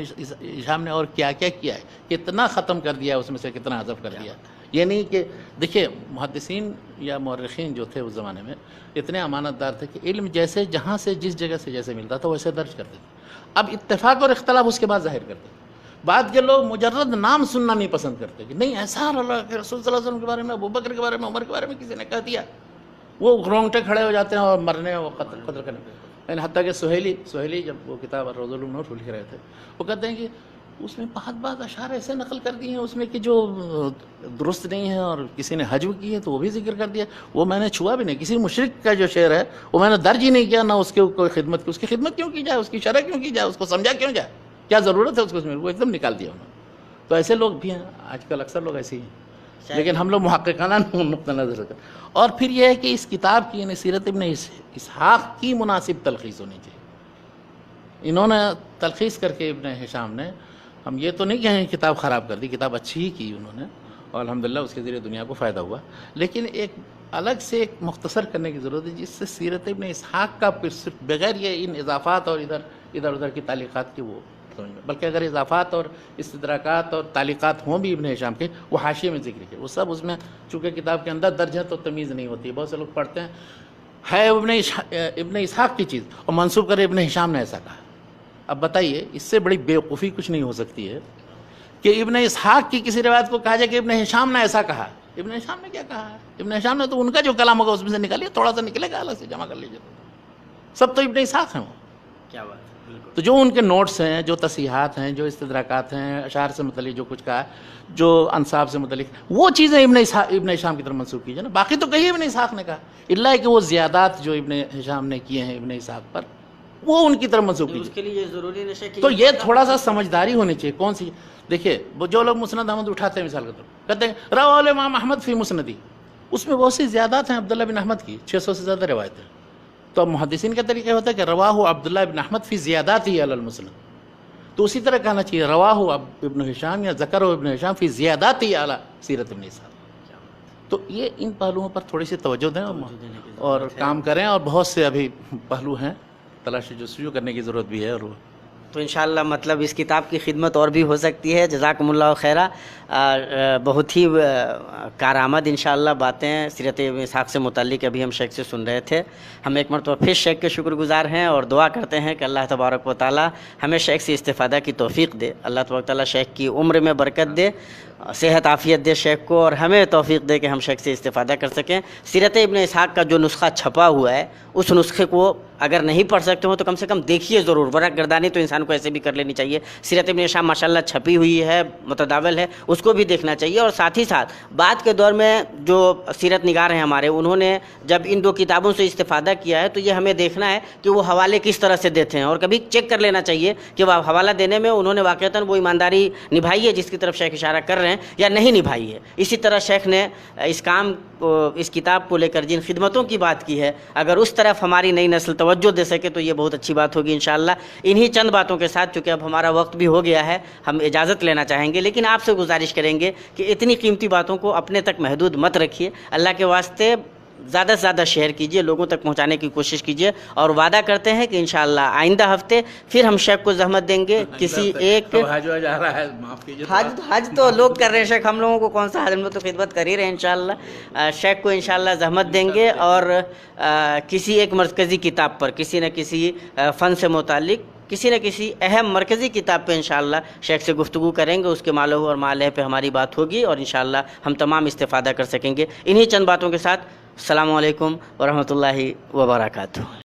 ہشام نے اور کیا کیا کیا ہے، کتنا ختم کر دیا ہے اس میں سے، کتنا حذف کر دیا. یہ نہیں کہ دیکھیے محدثین یا مورخین جو تھے اس زمانے میں اتنے امانت دار تھے کہ علم جیسے جہاں سے جس جگہ سے جیسے ملتا تھا ویسے درج کرتے تھے. اب اتفاق اور اختلاف اس کے بعد ظاہر کرتے تھے. بعد کے لوگ مجرد نام سننا نہیں پسند کرتے کہ نہیں ایسا اللہ کے رسول صلی اللہ علیہ وسلم کے بارے میں، ابوبکر کے بارے میں، عمر کے بارے میں کسی نے کہہ دیا، وہ رونگٹے کھڑے ہو جاتے ہیں اور مرنے اور قتل کرنے. یعنی حتیٰ کہ سہیلی جب وہ کتاب روض النور لکھ رہے تھے وہ کہتے ہیں کہ اس میں بعض اشعار ایسے نقل کر دیے ہیں اس میں کہ جو درست نہیں ہے اور کسی نے حجو کی ہے تو وہ بھی ذکر کر دیا. وہ میں نے چھوا بھی نہیں، کسی مشرک کا جو شعر ہے وہ میں نے درج ہی نہیں کیا، نہ اس کے کوئی خدمت کی. اس کی خدمت کیوں کی جائے، اس کی شرح کیوں کی جائے، اس کو سمجھا کیوں جائے، کیا ضرورت ہے اس کو، اس میں وہ ایک دم نکال دیا انہوں نے. تو ایسے لوگ بھی ہیں آج کل، اکثر لوگ ایسے ہی ہیں. لیکن ہم لوگ محققانہ نقطہ نظر رکھیں. اور پھر یہ ہے کہ اس کتاب کی یعنی سیرت ابن اسحاق کی مناسب تلخیص ہونی چاہیے. انہوں نے تلخیص کر کے ابن ہشام نے، ہم یہ تو نہیں کہیں کتاب خراب کر دی، کتاب اچھی ہی کی انہوں نے اور الحمدللہ اس کے ذریعے دنیا کو فائدہ ہوا، لیکن ایک الگ سے ایک مختصر کرنے کی ضرورت ہے جس سے سیرت ابن اسحاق کا صرف بغیر یہ ان اضافات اور ادھر ادھر کی تعلیقات کی وہ سمجھ میں، بلکہ اگر اضافات اور استدراکات اور تعلیقات ہوں بھی ابن ہشام کے، وہ حاشیے میں ذکر کیے، وہ سب اس میں چونکہ کتاب کے اندر درج ہے تو تمیز نہیں ہوتی ہے. بہت سے لوگ پڑھتے ہیں ہے ابن اسحاق کی چیز اور منسوب کرے ابن ہشام نے ایسا کہا. اب بتائیے اس سے بڑی بیوقوفی کچھ نہیں ہو سکتی ہے کہ ابن اسحاق کی کسی روایت کو کہا جائے کہ ابن ہشام نے ایسا کہا. ابن ہشام نے کیا کہا ہے؟ ابن ہشام نے تو ان کا جو کلام ہوگا اس میں سے نکالیے، تھوڑا سا نکلے گا الگ سے جمع کر لیجیے. سب تو ابن اسحاق ہیں وہ. کیا بات ہے. تو جو ان کے نوٹس ہیں، جو تصحیحات ہیں، جو استدراکات ہیں، اشعار سے متعلق جو کچھ کہا ہے، جو انصاب سے متعلق، وہ چیزیں ابن ہشام کی طرف منسوب کیجیے نا. باقی تو کہیے ابن اسحاق نے کہا، اللہ کہ وہ زیادات جو ابن ہشام نے کیے ہیں ابن اسحاق پر وہ ان کی طرف منسوب کیجیے. اس کے لیے یہ ضروری نہیں کہ تو یہ تھوڑا سا سمجھداری ہونی چاہیے. کون سی؟ دیکھیے وہ جو لوگ مسند احمد اٹھاتے ہیں مثال کے طور پر کہتے ہیں رواہ الامام احمد فی مسندی، اس میں بہت سی زیادات ہیں عبداللہ بن احمد کی، 600 سے زیادہ روایتیں. تو اب محدثین کا طریقہ ہوتا ہے کہ رواہ عبداللہ بن احمد فی زیادات ہی علی المسند، تو اسی طرح کہنا چاہیے رواہ ابن ہشام یا ذکر ابن ہشام فی زیادات ہی علی سیرت ابن اسحاق. تو یہ ان پہلوؤں پر تھوڑی سی توجہ دیں اور کام کریں. اور بہت سے ابھی پہلو ہیں تلاش جستجو کرنے کی ضرورت بھی ہے. اور تو انشاءاللہ مطلب اس کتاب کی خدمت اور بھی ہو سکتی ہے. جزاکم اللہ خیرہ. بہت ہی کارآمد انشاءاللہ باتیں سیرت ابن اسحاق سے متعلق ابھی ہم شیخ سے سن رہے تھے. ہم ایک مرتبہ پھر شیخ کے شکر گزار ہیں اور دعا کرتے ہیں کہ اللہ تبارک و تعالی ہمیں شیخ سے استفادہ کی توفیق دے. اللہ تبارک و تعالی شیخ کی عمر میں برکت دے، صحت عافیت دے شیخ کو، اور ہمیں توفیق دے کہ ہم شیخ سے استفادہ کر سکیں. سیرت ابن اسحاق کا جو نسخہ چھپا ہوا ہے اس نسخے کو اگر نہیں پڑھ سکتے ہوں تو کم سے کم دیکھیے ضرور. ورق گردانی تو انسان کو ایسے بھی کر لینی چاہیے. سیرت ابن ہشام ماشاءاللہ چھپی ہوئی ہے، متداول ہے، اس کو بھی دیکھنا چاہیے. اور ساتھ ہی ساتھ بعد کے دور میں جو سیرت نگار ہیں ہمارے، انہوں نے جب ان دو کتابوں سے استفادہ کیا ہے تو یہ ہمیں دیکھنا ہے کہ وہ حوالے کس طرح سے دیتے ہیں، اور کبھی چیک کر لینا چاہیے کہ وہ حوالہ دینے میں انہوں نے واقعتاً وہ ایمانداری نبھائی ہے جس کی طرف شیخ اشارہ کر رہے ہیں یا نہیں نبھائی ہے. اسی طرح شیخ نے اس کام اس کتاب کو لے کر جن خدمتوں کی بات کی ہے، اگر اس طرف ہماری نئی نسل توجہ دے سکے تو یہ بہت اچھی بات ہوگی انشاءاللہ. انہی چند باتوں کے ساتھ چونکہ اب ہمارا وقت بھی ہو گیا ہے، ہم اجازت لینا چاہیں گے، لیکن آپ سے گزارش کریں گے کہ اتنی قیمتی باتوں کو اپنے تک محدود مت رکھیے. اللہ کے واسطے زیادہ سے زیادہ شیئر کیجئے، لوگوں تک پہنچانے کی کوشش کیجئے. اور وعدہ کرتے ہیں کہ انشاءاللہ آئندہ ہفتے پھر ہم شیخ کو زحمت دیں گے. کسی ایک حج آ رہا ہے، معاف کیجیے. حج تو لوگ کر رہے ہیں شیخ، ہم لوگوں کو کون سا حج، ہم لوگ تو خدمت کر ہی رہے ہیں انشاءاللہ. شیخ کو انشاءاللہ زحمت دیں گے اور کسی ایک مرکزی کتاب پر، کسی نہ کسی فن سے متعلق کسی نہ کسی اہم مرکزی کتاب پہ انشاءاللہ شیخ سے گفتگو کریں گے. اس کے مالہ اور مالہ پہ ہماری بات ہوگی اور انشاءاللہ ہم تمام استفادہ کر سکیں گے. انہی چند باتوں کے ساتھ السلام علیکم ورحمۃ اللہ وبرکاتہ.